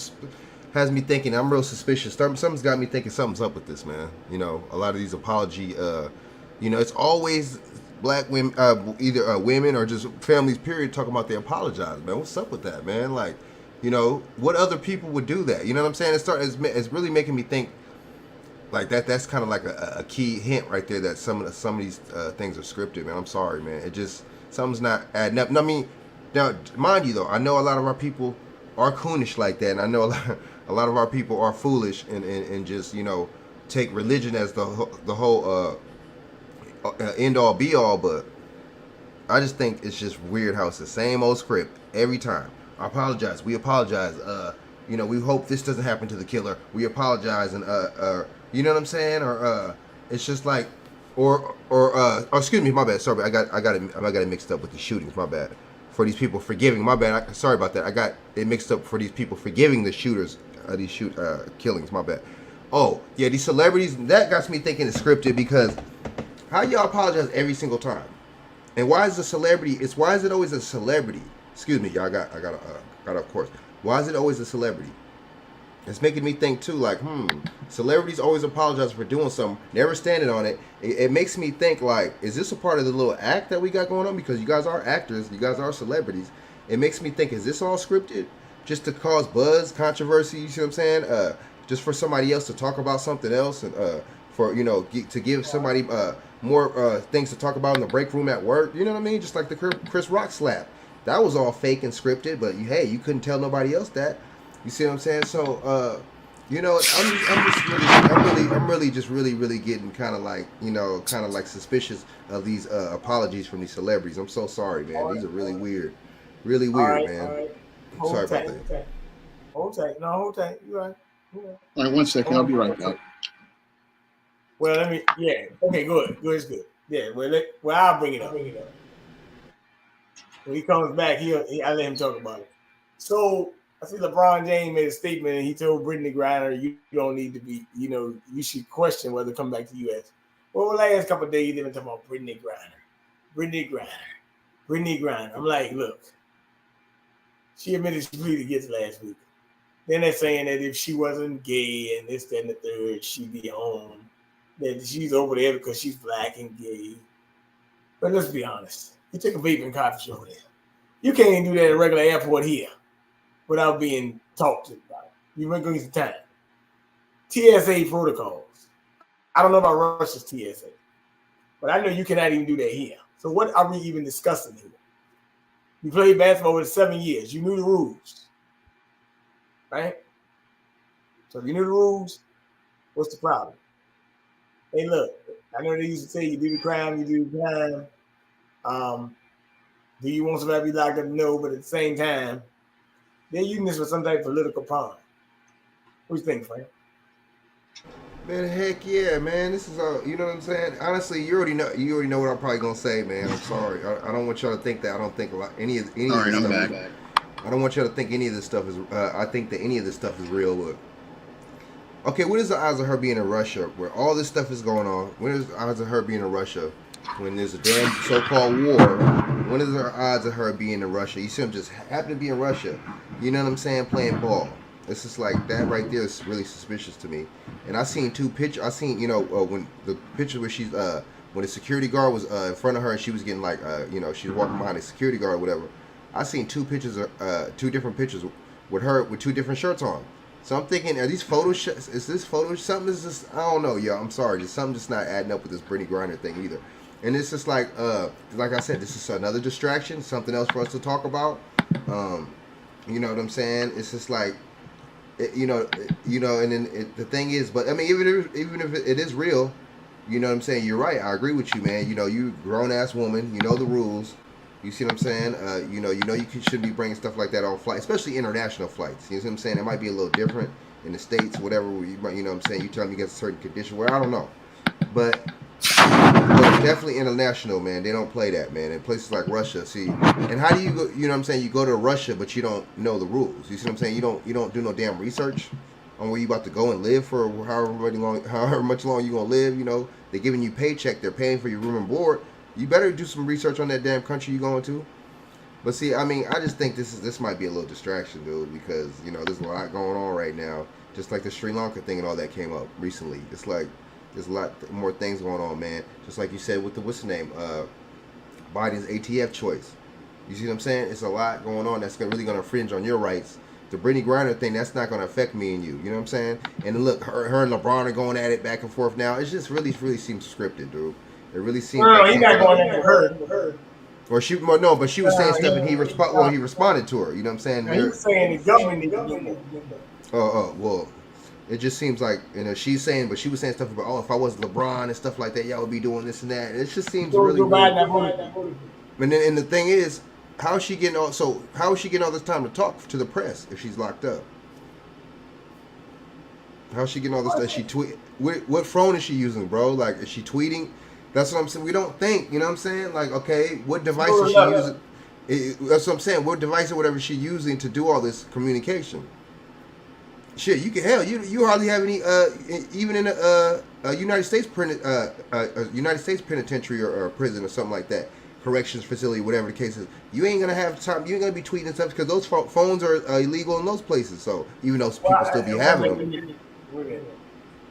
has me thinking. I'm real suspicious. Something's got me thinking something's up with this, man. You know, a lot of these apology, it's always black women, either women or just families, period, talking about they apologize, man. What's up with that, man? Like, what other people would do that? You know what I'm saying? It's really making me think. Like that's kind of like a key hint right there that some of these things are scripted, man. I'm sorry, man. It just something's not adding up. I mean, now mind you though, I know a lot of our people are coonish like that, and I know a lot of our people are foolish and just take religion as the whole end all be all. But I just think it's just weird how it's the same old script every time. I apologize. We apologize. We hope this doesn't happen to the killer. We apologize and you know what I'm saying? Or it's just like, or excuse me, my bad. Sorry, I got it mixed up with the shootings. My bad. For these people forgiving, my bad. Sorry about that. I got it mixed up for these people forgiving the shooters, these killings. My bad. Oh yeah, these celebrities. That got me thinking it's scripted because how y'all apologize every single time, and why is a celebrity? Why is it always a celebrity? Excuse me, y'all. I got of course. Why is it always a celebrity? It's making me think too, like, celebrities always apologize for doing something, never standing on it. It makes me think, like, is this a part of the little act that we got going on? Because you guys are actors, you guys are celebrities. It makes me think, is this all scripted? Just to cause buzz, controversy, you see what I'm saying? Just for somebody else to talk about something else, and to give somebody more things to talk about in the break room at work. You know what I mean? Just like the Chris Rock slap. That was all fake and scripted, but hey, you couldn't tell nobody else that. You see what I'm saying? So, I'm really getting kind of like suspicious of these apologies from these celebrities. I'm so sorry, man. These are really weird, man. All right. Sorry about that. Hold tight. No, hold tight. You right. All right, 1 second. I'll be right back. Well, okay, good. It's good. Yeah, well, I'll bring it up. When he comes back, I let him talk about it. So I see LeBron James made a statement, and he told Brittany Griner, "You don't need to be, you should question whether to come back to the U.S." Well, the last couple of days they've been talking about Brittany Griner. I'm like, look, she admitted she pleaded guilty last week. Then they're saying that if she wasn't gay and this, that, and the third, she'd be home. That she's over there because she's black and gay. But let's be honest. You take a vaping cartridge over there. You can't even do that at a regular airport here without being talked to about it. You might go get some time. TSA protocols. I don't know about Russia's TSA, but I know you cannot even do that here. So what are we even discussing here? You played basketball for 7 years. You knew the rules, right? So if you knew the rules, what's the problem? Hey, look, I know they used to say you do the crime, you do the crime. Do you want somebody to be locked up? No, but at the same time, they're using this for some type of political pawn. What do you think, Frank? Man, heck yeah, man. This is you know what I'm saying? Honestly, you already know what I'm probably gonna say, man. I'm sorry. I don't want y'all to think that I don't think any of this stuff. I don't want y'all to think any of this stuff is. I think that any of this stuff is real. But okay, what is the odds of her being in Russia, where all this stuff is going on? What is the odds of her being in Russia when there's a damn so-called war? What is the odds of her being in Russia? You see him just happen to be in Russia. You know what I'm saying? Playing ball. It's just like that right there is really suspicious to me. And I seen two pictures. I seen when the picture where she's when the security guard was in front of her and she was getting like she was walking behind the security guard or whatever. I seen two pictures two different pictures with her with two different shirts on. So I'm thinking, are these photo is this photo something? Is this, I don't know, yo. I'm sorry, just something just not adding up with this Brittany Griner thing either. And it's just like I said, this is another distraction, something else for us to talk about. You know what I'm saying? It's just like, and then the thing is, but I mean, even if it is real, you know what I'm saying? You're right. I agree with you, man. You know, you grown ass woman. You know the rules. You see what I'm saying? You shouldn't be bringing stuff like that on flight, especially international flights. You know what I'm saying? It might be a little different in the States, whatever. You know what I'm saying? You tell me you get a certain condition where I don't know, but definitely international, man. They don't play that, man. In places like Russia, see. And how do you go? You know what I'm saying? You go to Russia, but you don't know the rules. You see what I'm saying? You don't do no damn research on where you about to go and live for however much long you gonna live. You know, they're giving you paycheck. They're paying for your room and board. You better do some research on that damn country you going to. But see, I mean, I just think this might be a little distraction, dude, because there's a lot going on right now. Just like the Sri Lanka thing and all that came up recently. It's like there's a lot more things going on, man. Just like you said with the what's the name, Biden's ATF choice. You see what I'm saying? It's a lot going on that's really gonna infringe on your rights. The Brittany Griner thing, that's not gonna affect me and you. You know what I'm saying? And look, her and LeBron are going at it back and forth now. It just really seems scripted, dude. It really seems. No, he's not going at her. Or but she was saying stuff and he responded to her. You know what I'm saying? He was saying the government needs to do more. Well, it just seems like she's saying, but she was saying stuff about if I was LeBron and stuff like that, y'all would be doing this and that. And it just seems really weird. And the thing is, how is she getting all this time to talk to the press if she's locked up? How's she getting all this stuff? She tweet. What phone is she using, bro? Like, is she tweeting? That's what I'm saying. We don't think, you know what I'm saying? Like, okay, what device is she using? That's what I'm saying. What device or whatever she's using to do all this communication? Shit, you hardly have any even in a United States penitentiary or prison or something like that, corrections facility, whatever the case is. You ain't gonna have time. You ain't gonna be tweeting and stuff because those phones are illegal in those places. So even though people still be having them.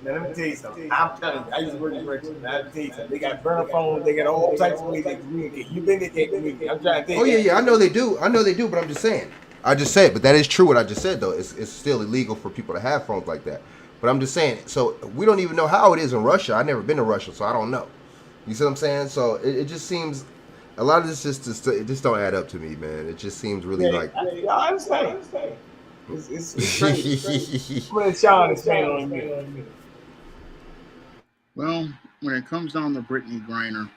Now, let me tell you something. I'm telling you, I used to work in corrections. I'll tell you something. They got burner phones. They got all types of ways they communicate. You think they can't communicate? I'm trying to tell you. Oh yeah, I know they do. But I'm just saying. I just said, but that is true what I just said though. It's still illegal for people to have phones like that. But I'm just saying. So we don't even know how it is in Russia. I've never been to Russia, so I don't know. You see what I'm saying? So it just seems a lot of this it just don't add up to me, man. It just seems really I understand. It's crazy. I'm gonna let Shawn expand on me. Well, when it comes down to Brittany Griner,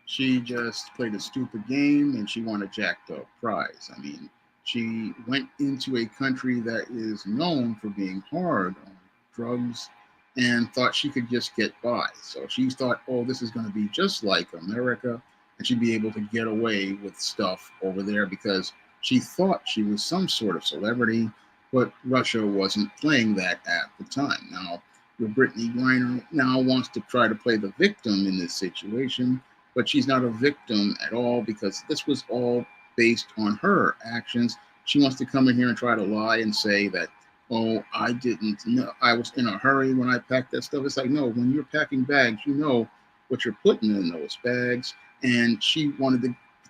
she just played a stupid game and she won a jacked up prize. I mean, she went into a country that is known for being hard on drugs and thought she could just get by. So she thought, this is going to be just like America, and she'd be able to get away with stuff over there because she thought she was some sort of celebrity, but Russia wasn't playing that at the time. Now, Brittany Griner now wants to try to play the victim in this situation, but she's not a victim at all because this was all based on her actions. She wants to come in here and try to lie and say that, I didn't know, I was in a hurry when I packed that stuff. It's like, no, when you're packing bags, you know what you're putting in those bags. And she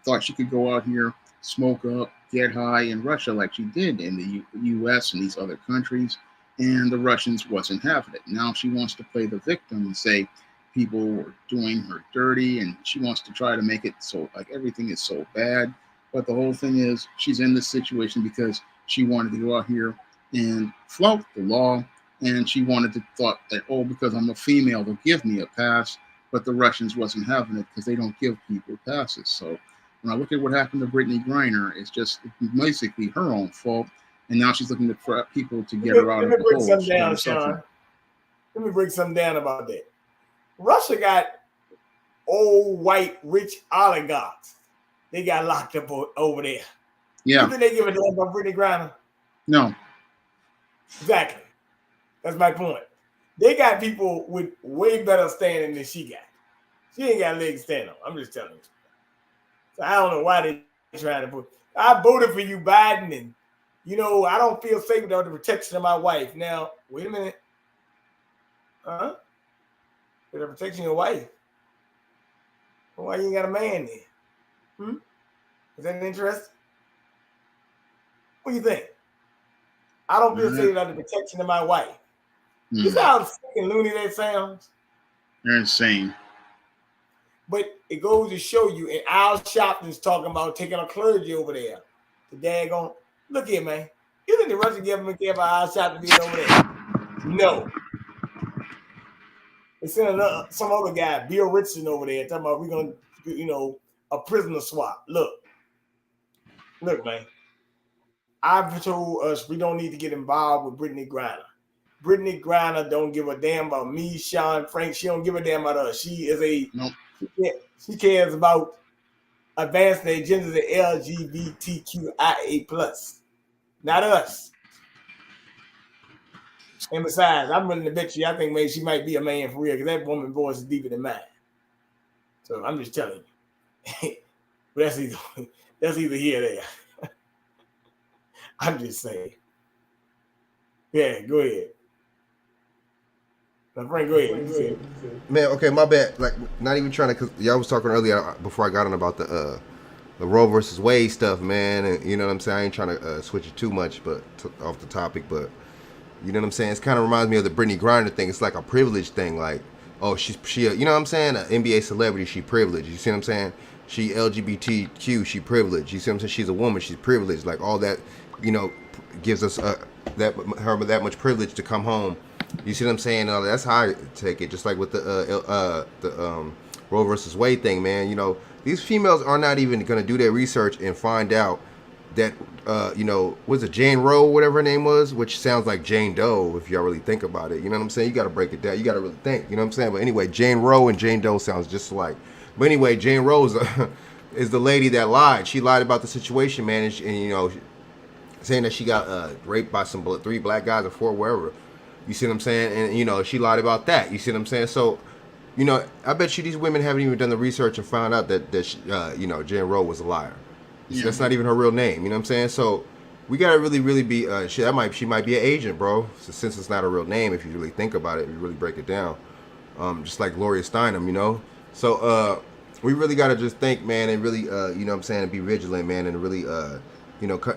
thought she could go out here, smoke up, get high in Russia like she did in the U.S. and these other countries. And the Russians wasn't having it. Now she wants to play the victim and say people were doing her dirty, and she wants to try to make it so like everything is so bad. But the whole thing is she's in this situation because she wanted to go out here and flout the law, and she thought that, because I'm a female, they'll give me a pass. But the Russians wasn't having it because they don't give people passes. So when I look at what happened to Brittany Griner, it's just basically her own fault. And now she's looking for people to get her out of the hole. Let me break something down about that. Russia got old, white, rich oligarchs. They got locked up over there. Yeah. You think they give a damn about Brittany Griner? No. Exactly. That's my point. They got people with way better standing than she got. She ain't got legs to stand on. I'm just telling you. So I don't know why they trying to put. I voted for you, Biden, and I don't feel safe without the protection of my wife. Now, wait a minute. Huh? For the protection of your wife. Well, why you ain't got a man then? Is that interesting? What do you think? I don't feel safe without the protection of my wife. You see how sick and loony that sounds? They're insane. But it goes to show you, and Al Sharpton's talking about taking a clergy over there. The daggone, look here, man. You think the Russian government care about Al Sharpton being over there? No. They sent some other guy, Bill Richardson, over there, talking about we're going to, a prisoner swap. Look, man. I've told us we don't need to get involved with Brittany Griner. Brittany Griner don't give a damn about me, Shawn, Frank. She don't give a damn about us. She is she cares about advancing the agenda of the LGBTQIA+. Not us. And besides, I'm willing to bet you, I think maybe she might be a man for real, because that woman's voice is deeper than mine. So I'm just telling you. But that's either here or there. I'm just saying. Yeah, go ahead. Now, Frank, go ahead. Man, okay, my bad. Like, not even trying to, because y'all was talking earlier before I got on about the Roe versus Wade stuff, man. And you know what I'm saying? I ain't trying to switch it too much, but off the topic. But you know what I'm saying? It kind of reminds me of the Brittany Griner thing. It's like a privilege thing. Like, oh, she, you know what I'm saying? An NBA celebrity, she privileged. You see what I'm saying? She LGBTQ, she privileged. You see what I'm saying? She's a woman, she's privileged. Like all that, gives us that much privilege to come home. You see what I'm saying? That's how I take it. Just like with the Roe versus Wade thing, man. These females are not even going to do their research and find out that, was it Jane Roe, whatever her name was, which sounds like Jane Doe if y'all really think about it. You know what I'm saying? You got to break it down. You got to really think. You know what I'm saying? But anyway, Jane Roe and Jane Doe sounds just alike. But anyway, Jane Roe is the lady that lied. She lied about the situation, man, and saying that she got raped by 3 black guys or 4, wherever. You see what I'm saying? And, she lied about that. You see what I'm saying? So, I bet you these women haven't even done the research and found out that Jane Roe was a liar. Yeah. That's not even her real name. You know what I'm saying? So, we got to really, really be, she might be an agent, bro. So, since it's not a real name, if you really think about it, if you really break it down. Just like Gloria Steinem, So, we really got to just think, man, and really, and be vigilant, man, and really,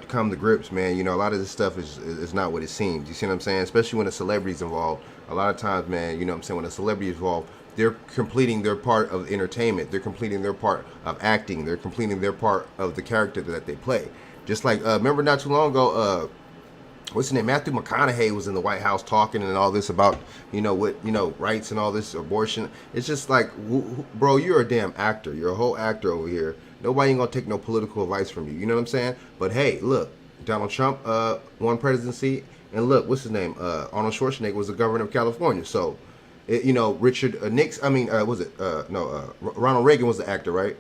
come to grips, man. A lot of this stuff is not what it seems. You see what I'm saying? Especially when a celebrity's involved. A lot of times, man, when a celebrity is involved, they're completing their part of entertainment. They're completing their part of acting. They're completing their part of the character that they play. Just like, remember not too long ago, what's his name? Matthew McConaughey was in the White House talking and all this about, rights and all this abortion. It's just like, bro, you're a damn actor. You're a whole actor over here. Nobody ain't gonna take no political advice from you. You know what I'm saying? But hey, look, Donald Trump won presidency, and look, what's his name? Arnold Schwarzenegger was the governor of California. So, Richard Ronald Reagan was the actor, right?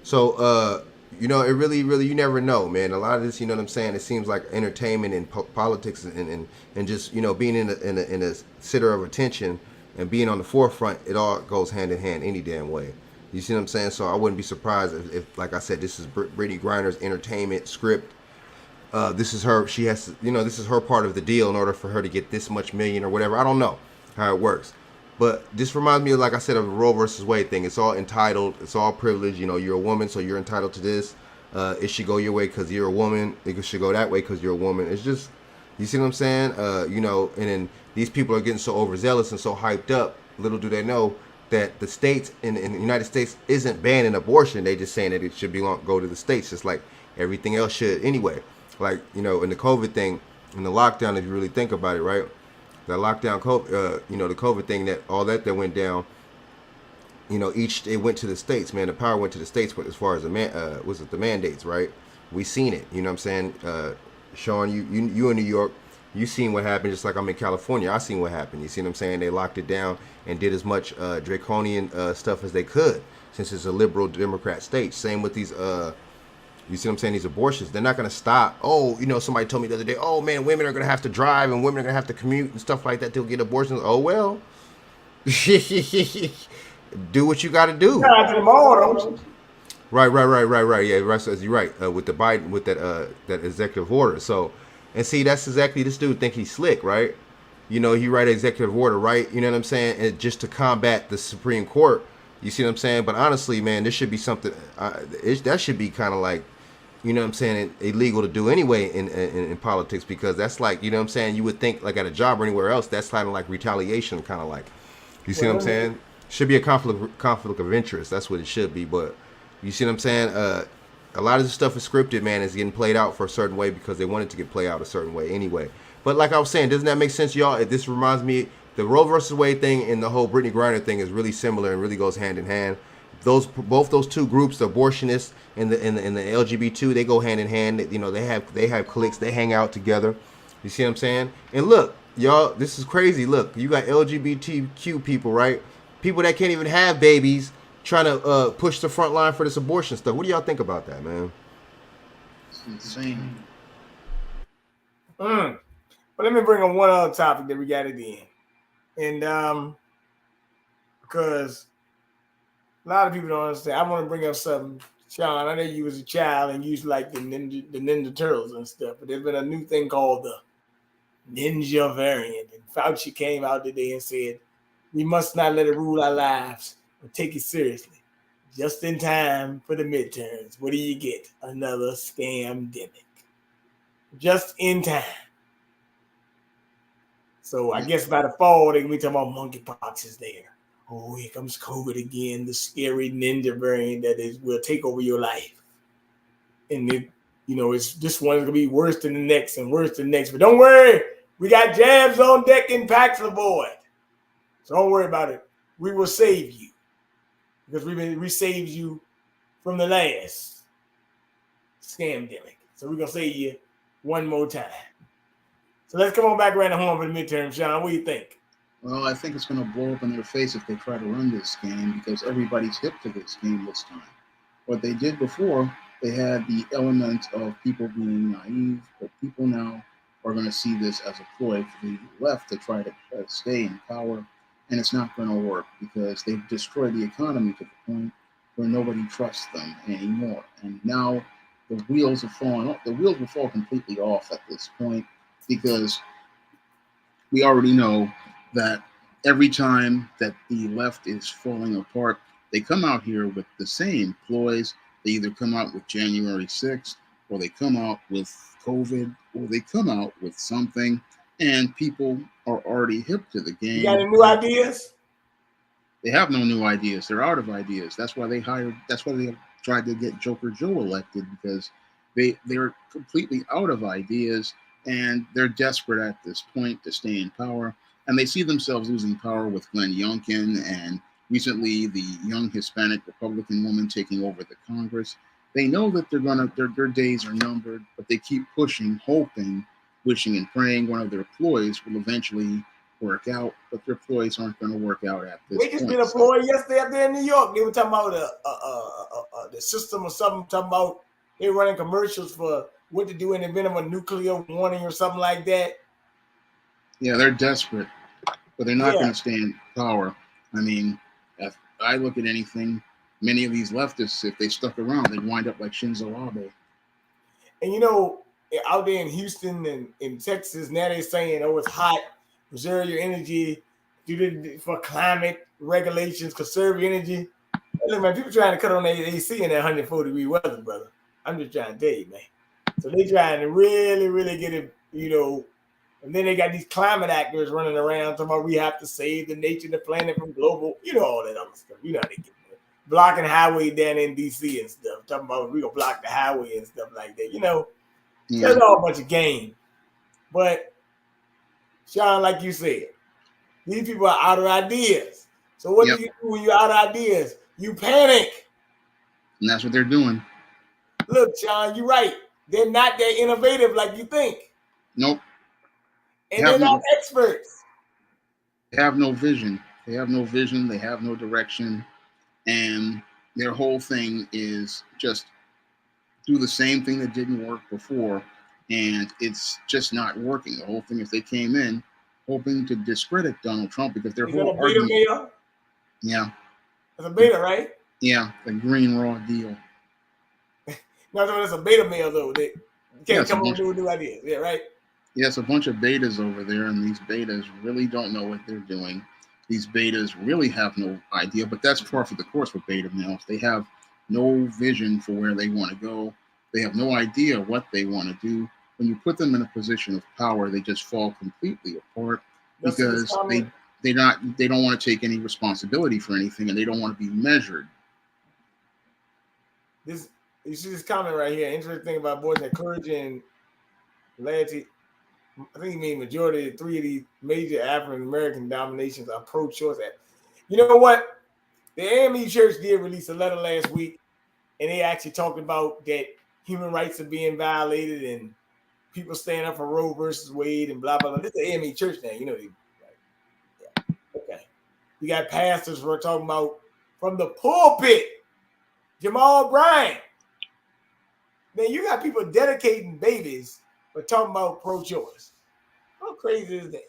So, it really, really, you never know, man. A lot of this, you know what I'm saying? It seems like entertainment and politics and just, being in a center of attention and being on the forefront, it all goes hand in hand any damn way. You see what I'm saying? So I wouldn't be surprised if like I said, this is Brittany Griner's entertainment script. This is her. She has to, this is her part of the deal in order for her to get this much million or whatever. I don't know how it works. But this reminds me, like I said, of the Roe versus Wade thing. It's all entitled. It's all privilege. You're a woman, so you're entitled to this. It should go your way because you're a woman. It should go that way because you're a woman. It's just, you see what I'm saying? And then these people are getting so overzealous and so hyped up. Little do they know that the states in the United States isn't banning abortion. They just saying that it should go to the states, just like everything else should anyway. Like, in the COVID thing, in the lockdown, if you really think about it, right? The lockdown, the COVID thing, that went down, it went to the states, man. The power went to the states as far as the mandates, right? We seen it, you know what I'm saying? Shawn, you in New York, you seen what happened, just like I'm in California. I seen what happened. You see what I'm saying? They locked it down and did as much draconian stuff as they could, since it's a liberal Democrat state. Same with these, you see what I'm saying, these abortions. They're not going to stop. Oh, somebody told me the other day, oh, man, women are going to have to drive and women are going to have to commute and stuff like that to get abortions. Oh, well. Do what you got to do. You got to do them all, don't you? Right. Yeah, right. So you're right. With the Biden, with that executive order. So, and see, that's exactly this dude think he's slick, right? You know, he write an executive order, right? You know what I'm saying? And just to combat the Supreme Court. You see what I'm saying? But honestly, man, this should be something. That should be kind of like, you know what I'm saying, illegal to do anyway in politics, because that's like, you know what I'm saying. You would think like at a job or anywhere else, that's kind of like retaliation, kind of like. You see what I'm saying? Should be a conflict of interest. That's what it should be. But you see what I'm saying? A lot of this stuff is scripted, man. It's getting played out for a certain way because they want it to get played out a certain way anyway. But like I was saying, doesn't that make sense, y'all? This reminds me, the Roe versus Wade thing and the whole Brittany Griner thing is really similar and really goes hand in hand. Both those two groups, the abortionists and the LGBT, they go hand in hand. You know, they have cliques, they hang out together. You see what I'm saying? And look, y'all, this is crazy. Look, you got LGBTQ people, right? People that can't even have babies trying to push the front line for this abortion stuff. What do y'all think about that, man? It's insane. But let me bring on one other topic that we got at the end. And because a lot of people don't understand, I want to bring up something. Shawn, I know you was a child and you used like the Ninja Turtles and stuff, but there's been a new thing called the Ninja variant. And Fauci came out today and said, we must not let it rule our lives, but take it seriously. Just in time for the midterms. What do you get? Another scam-demic. Just in time. So I guess by the fall, they're going to be talking about monkeypox is there. Oh, here comes COVID again, the scary ninja variant that will take over your life. And it's this one's going to be worse than the next and worse than the next. But don't worry, we got jabs on deck and Paxlovid. So don't worry about it. We will save you. Because we saved you from the last scam-demic. So we're going to save you one more time. So let's come on back around the horn for the midterm, Shawn. What do you think? Well, I think it's going to blow up in their face if they try to run this game, because everybody's hip to this game this time. What they did before, they had the element of people being naive, but people now are going to see this as a ploy for the left to try to stay in power. And it's not going to work because they've destroyed the economy to the point where nobody trusts them anymore. And now the wheels are falling off. The wheels will fall completely off at this point, because we already know that every time that the left is falling apart, they come out here with the same ploys. They either come out with January 6th, or they come out with COVID, or they come out with something, and people are already hip to the game. You got any new ideas? They have no new ideas. They're out of ideas. That's why they tried to get Joker Joe elected, because they're completely out of ideas, and they're desperate at this point to stay in power. And they see themselves losing power with Glenn Youngkin and recently the young Hispanic Republican woman taking over the Congress. They know that their days are numbered, but they keep pushing, hoping, wishing and praying one of their ploys will eventually work out, but their ploys aren't going to work out at this point. We just did a ploy yesterday up there in New York. They were talking about the system or something, talking about they were running commercials for what to do in the event of a nuclear warning or something like that. Yeah, they're desperate, but they're not going to stay in power. I mean, if I look at anything, many of these leftists, if they stuck around, they'd wind up like Shinzo Abe. And out there in Houston and in Texas, now they're saying, oh, it's hot, preserve your energy, for climate regulations, conserve your energy. Hey, look, man, people trying to cut on their AC in that 140-degree weather, brother. I'm just trying to tell you, man. So they trying to really, really get it, and then they got these climate actors running around talking about we have to save the nature, the planet from global, all that other stuff. You know how they get it. Blocking highway down in D.C. and stuff, talking about we going to block the highway and stuff like that, There's all a bunch of game. But, Shawn, like you said, these people are out of ideas. So what do you do when you're out of ideas? You panic. And that's what they're doing. Look, Shawn, you're right. They're not that innovative like you think. Nope. And they're not experts. They have no vision. They have no vision. They have no direction. And their whole thing is just do the same thing that didn't work before. And it's just not working. The whole thing is they came in hoping to discredit Donald Trump because their whole argument. Beta? Yeah. It's a beta, right? Yeah, the green raw deal. No, that's a beta male though. They can't come up with new ideas. Yeah, right. Yes, a bunch of betas over there, and these betas really don't know what they're doing. These betas really have no idea, but that's par for the course with beta males. They have no vision for where they want to go. They have no idea what they want to do. When you put them in a position of power, they just fall completely apart because they don't want to take any responsibility for anything, and they don't want to be measured. You see this comment right here. Interesting thing about boys encouraging laity. I think he mean majority of 3 of these major African American dominations are pro-choice. You know what? The AME Church did release a letter last week, and they actually talked about that human rights are being violated and people stand up for Roe versus Wade and blah, blah, blah. This is the AME Church now. You know, okay. You got pastors who are talking about from the pulpit, Jamal Bryant. Man, you got people dedicating babies for talking about pro-choice. How crazy is that?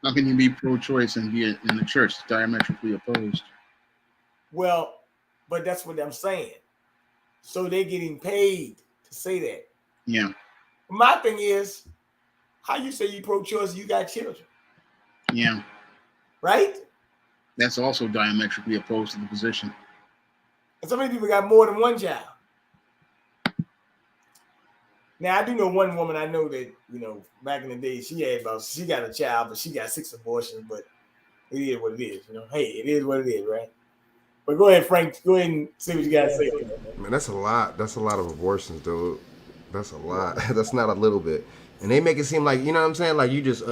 How can you be pro-choice and be in the church diametrically opposed? Well, but that's what I'm saying. So they're getting paid to say that. Yeah. My thing is, how you say you pro-choice, you got children. Yeah. Right? That's also diametrically opposed to the position. And so many people got more than one child. Now, I do know one woman I know that, you know, back in the day, she got a child, but she got 6 abortions, but it is what it is, you know. Hey, it is what it is, right? But go ahead, Frank. Go ahead and see what you got to say. Man, that's a lot. That's a lot of abortions, dude. That's a lot. That's not a little bit. And they make it seem like, you know what I'm saying? Like you just,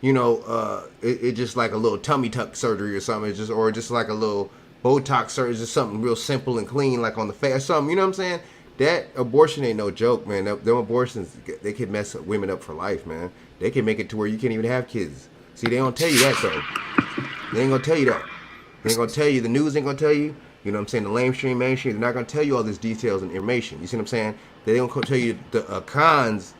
it just like a little tummy tuck surgery or something. It's just like a little Botox surgery. It's just something real simple and clean, like on the face or something. You know what I'm saying? That abortion ain't no joke, man. Them abortions, they can mess women up for life, man. They can make it to where you can't even have kids. See, they don't tell you that, though. They ain't gonna tell you that. They ain't gonna tell you. The news ain't gonna tell you. You know what I'm saying? The mainstream, they're not gonna tell you all these details and information. You see what I'm saying? They don't tell you the cons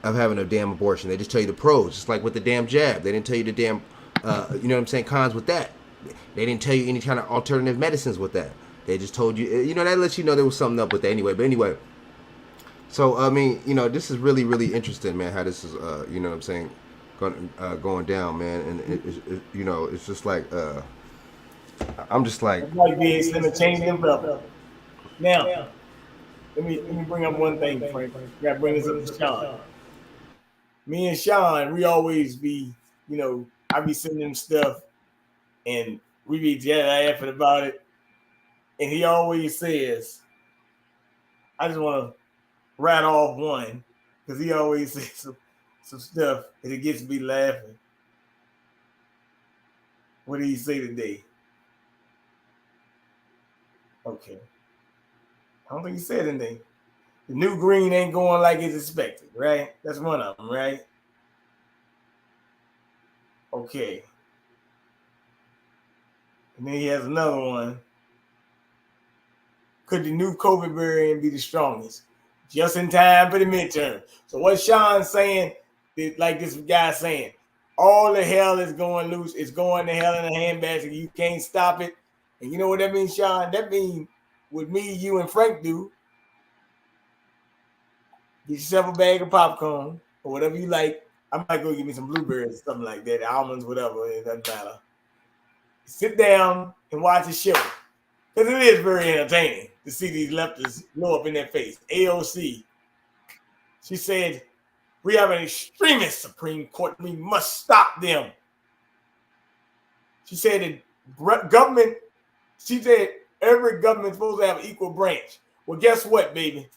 of having a damn abortion. They just tell you the pros. Just like with the damn jab. They didn't tell you the damn, you know what I'm saying, cons with that. They didn't tell you any kind of alternative medicines with that. They just told you, you know, that lets you know there was something up with that anyway. But anyway, so, I mean, you know, this is really, really interesting, man, how this is, you know what I'm saying, going down, man. And, it, you know, it's just like, I'm just like. It's like it's going to change them up. Now, let me bring up one thing, Frank. I got to bring this up to Shawn. Me and Shawn, we always be, you know, I be sending him stuff, and we be laughing about it. And he always says, I just want to rat off one, because he always says some stuff, and it gets me laughing. What did he say today? Okay. I don't think he said anything. The new green ain't going like it's expected, right? That's one of them, right? Okay. And then he has another one. Could the new COVID variant be the strongest? Just in time for the midterm. So what Shawn's saying, like this guy saying, all the hell is going loose. It's going to hell in a handbasket. You can't stop it. And you know what that means, Shawn? That means what me, you, and Frank do, get yourself a bag of popcorn or whatever you like. I might go get me some blueberries or something like that, almonds, whatever. It doesn't matter. Sit down and watch a show. Because it is very entertaining to see these leftists blow up in their face. AOC, she said, we have an extremist Supreme Court. We must stop them. She said that government, she said every government's supposed to have an equal branch. Well, guess what, baby?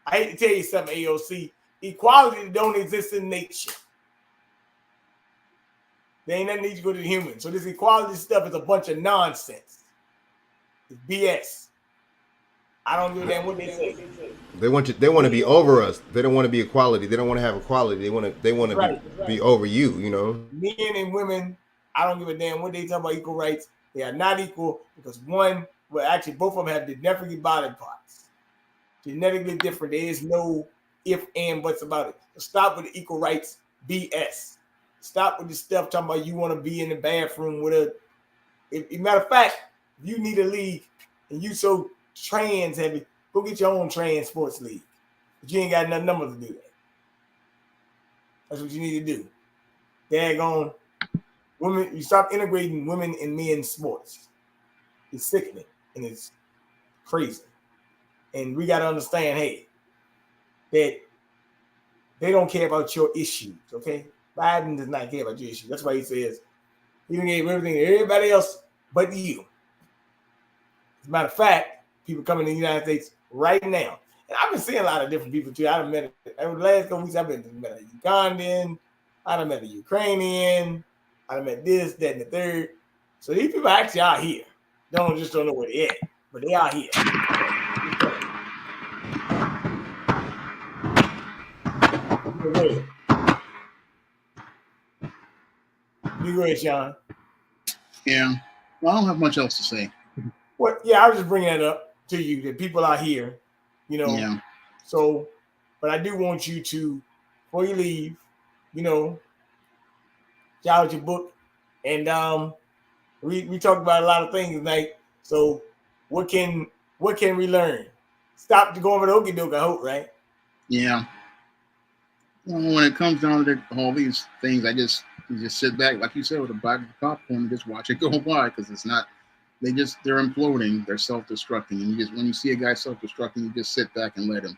I hate to tell you something, AOC. Equality don't exist in nature. There ain't nothing need to go to the human. So this equality stuff is a bunch of nonsense. It's BS. I don't give a damn what they say. They want to be over us. They don't want to be equality. They don't want to have equality. They want to be over you, you know. Men and women, I don't give a damn what they talk about equal rights. They are not equal because both of them have genetically body parts. Genetically different. There is no if and buts about it. So stop with the equal rights BS. Stop with the stuff talking about you want to be in the bathroom with a. Matter of fact, if you need a league and you so trans heavy, Go get your own trans sports league. But you ain't got enough numbers to do that. That's what you need to do. Daggone women, you stop integrating women and men's sports. It's sickening and it's crazy. And we got to understand, hey, that they don't care about your issues, okay? Biden does not care about your issues. That's why he says he gave everything to everybody else but you. As a matter of fact, people coming to the United States right now. And I've been seeing a lot of different people too. I've met over the last couple weeks, I've met a Ugandan, I've met a Ukrainian, I've met this, that, and the third. So these people actually are here. They don't know where they're at, but they are here. Go ahead. You go ahead, Shawn. Yeah. Well, I don't have much else to say. Well, yeah, I was just bringing that up to you that people are here, you know. Yeah. So, but I do want you to, before you leave, you know, shout out your book, and we talked about a lot of things tonight. So, what can we learn? Stop going for the okey doke, I hope, right? Yeah. Well, when it comes down to all these things, you just sit back, like you said, with a bag of popcorn and just watch it go by, because it's not. They're imploding, they're self-destructing, and when you see a guy self-destructing, you just sit back and let him.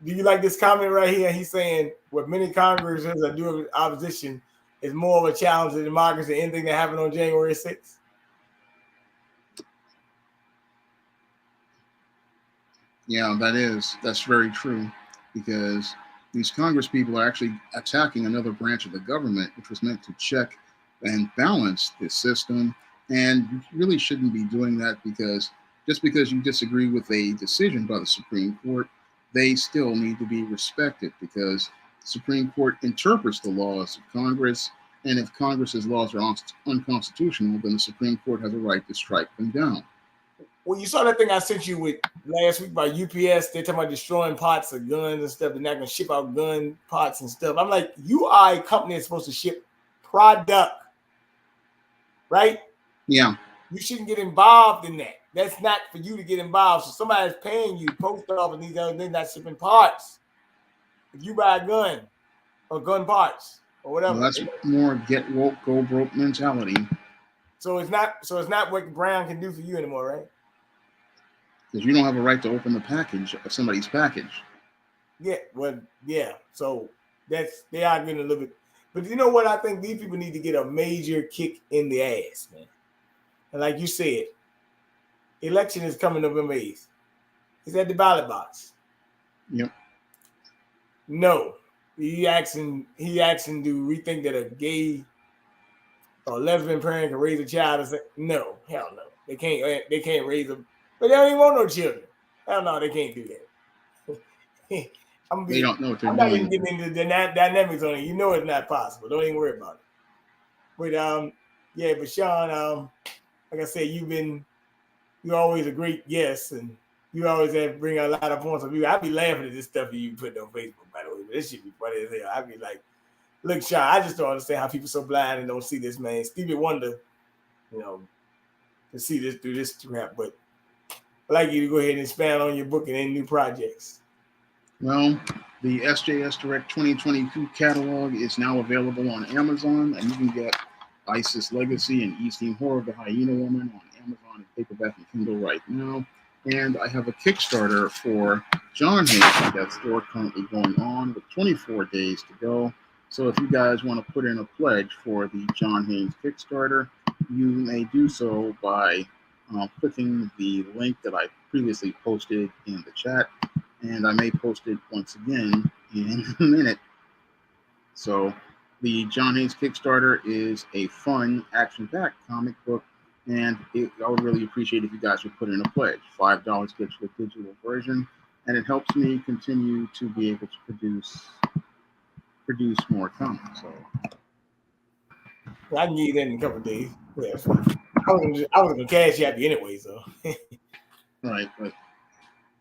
Do you like this comment right here? He's saying what many Congressmen are doing with opposition is more of a challenge to democracy than anything that happened on January 6th. Yeah, that's very true, because these Congress people are actually attacking another branch of the government, which was meant to check and balance the system. And you really shouldn't be doing that, because just because you disagree with a decision by the Supreme Court, they still need to be respected, because the Supreme Court interprets the laws of Congress. And if Congress's laws are unconstitutional, then the Supreme Court has a right to strike them down. Well, you saw that thing I sent you with last week by UPS. They're talking about destroying pots of guns and stuff. They're not going to ship out gun pots and stuff. I'm like, you are a company that's supposed to ship product, right? Yeah. You shouldn't get involved in that. That's not for you to get involved. So somebody's paying you, post office, and they're not shipping parts. If you buy a gun or gun parts or whatever. Well, that's more get woke, go broke mentality. So it's not what Brown can do for you anymore, right? Because you don't have a right to open the package of somebody's package. Yeah, well, yeah. So they are getting a little bit. But you know what? I think these people need to get a major kick in the ass, man. And like you said, election is coming November 8th. Is that the ballot box? Yep. No. He asking, do we think that a gay or lesbian parent can raise a child? And say, no, hell no. They can't raise them. But they don't even want no children. Hell no, they can't do that. They don't know what they're I'm doing. not even getting into the dynamics on it. You know it's not possible. Don't even worry about it. But yeah, but Shawn, like I said, you're always a great guest, and you always bring a lot of points of view. I be laughing at this stuff you put on Facebook, by the way. But this should be funny as hell. I be like, look, Shawn, I just don't understand how people so blind and don't see this, man. Stevie Wonder, you know, to see this through this crap. But I'd like you to go ahead and expand on your book and any new projects. Well, the SJS Direct 2022 catalog is now available on Amazon, and you can get ISIS Legacy and Eastern Horror of the Hyena Woman on Amazon and paperback and Kindle right now. And I have a Kickstarter for John Haynes that's still currently going on with 24 days to go. So if you guys want to put in a pledge for the John Haynes Kickstarter, you may do so by clicking the link that I previously posted in the chat. And I may post it once again in a minute. So the John Haynes Kickstarter is a fun, action-packed comic book, and I would really appreciate if you guys would put in a pledge. $5 gets you a digital version, and it helps me continue to be able to produce more comics. So I can give you that in a couple of days. Yeah, that's fine. I was gonna cash you out anyway, so. Right, but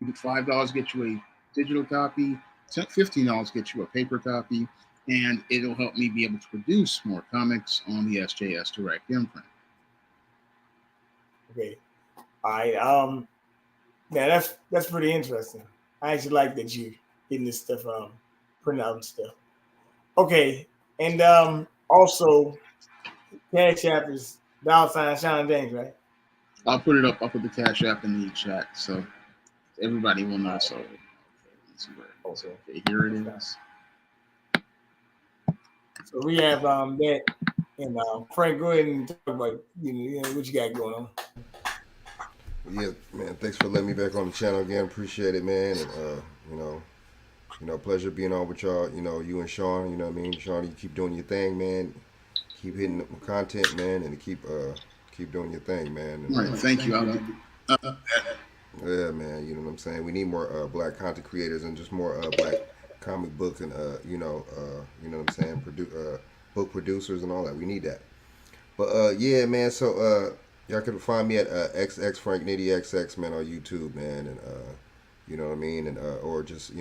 $5 get you a digital copy, $15 get you a paper copy, and it'll help me be able to produce more comics on the SJS Direct imprint. Okay. All right. Yeah, that's pretty interesting. I actually like that you getting this stuff printed out and stuff. Okay, and also Cash App is $ Shawn James, right? I'll put it up. I'll put the Cash App in the chat so everybody will know. So okay, here it is. So we have that, and Frank, go ahead and talk about what you got going on. Yeah, man. Thanks for letting me back on the channel again. Appreciate it, man. And pleasure being on with y'all. You and Shawn. You know what I mean, Shawn. You keep doing your thing, man. Keep hitting the content, man, and keep doing your thing, man. And, right. Thank you. Yeah, man. You know what I'm saying. We need more black content creators and just more black comic book and you know what I'm saying. Book producers and all that. We need that. But yeah, man. So y'all can find me at XX Frank Nitty XX, man, on YouTube, man, and you know what I mean, and or just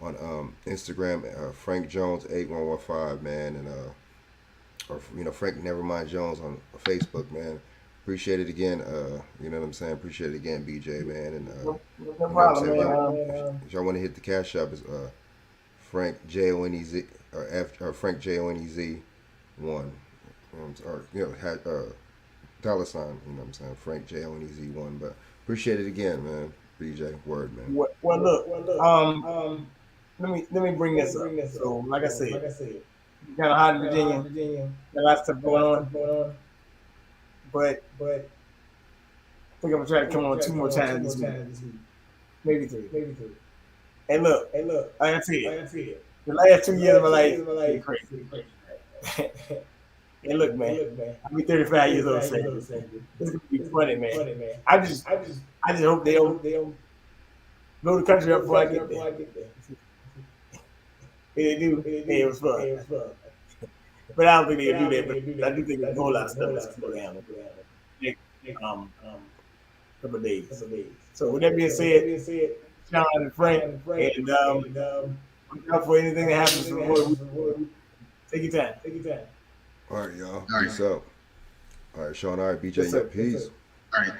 on Instagram, Frank Jones 8115, man, and or Frank Nevermind Jones on Facebook, man. Appreciate it again. You know what I'm saying. Appreciate it again, BJ, man, and No you know problem, what I'm man. saying. If y'all want to hit the cash shop, is Frank JONEZ or Frank JONEZ 1. Or had dollar sign, you know what I'm saying, Frank JONEZ 1. But appreciate it again, man. BJ, word, man. Well, look, let me bring this up. So, like I said, kind of hot in Virginia. Got a lot of stuff going on, but I think I'm gonna try to come on 2 more times this week, maybe 3. Hey, look, like I said, the last 2 years of my life been crazy. Hey, look, man, I'll be 35 years old Saturday. This is gonna be funny, man. I just hope they don't blow the country up before I get there. If they do, hey, it was fun. But I don't think they'll do that. But I do think there's a whole lot of stuff that's going to happen next couple of days. So with that being said, Shawn and Frank, and look out for anything that happens from the Take your time. All right, y'all. Peace out. All right, Shawn. All right, BJ. Peace. All right.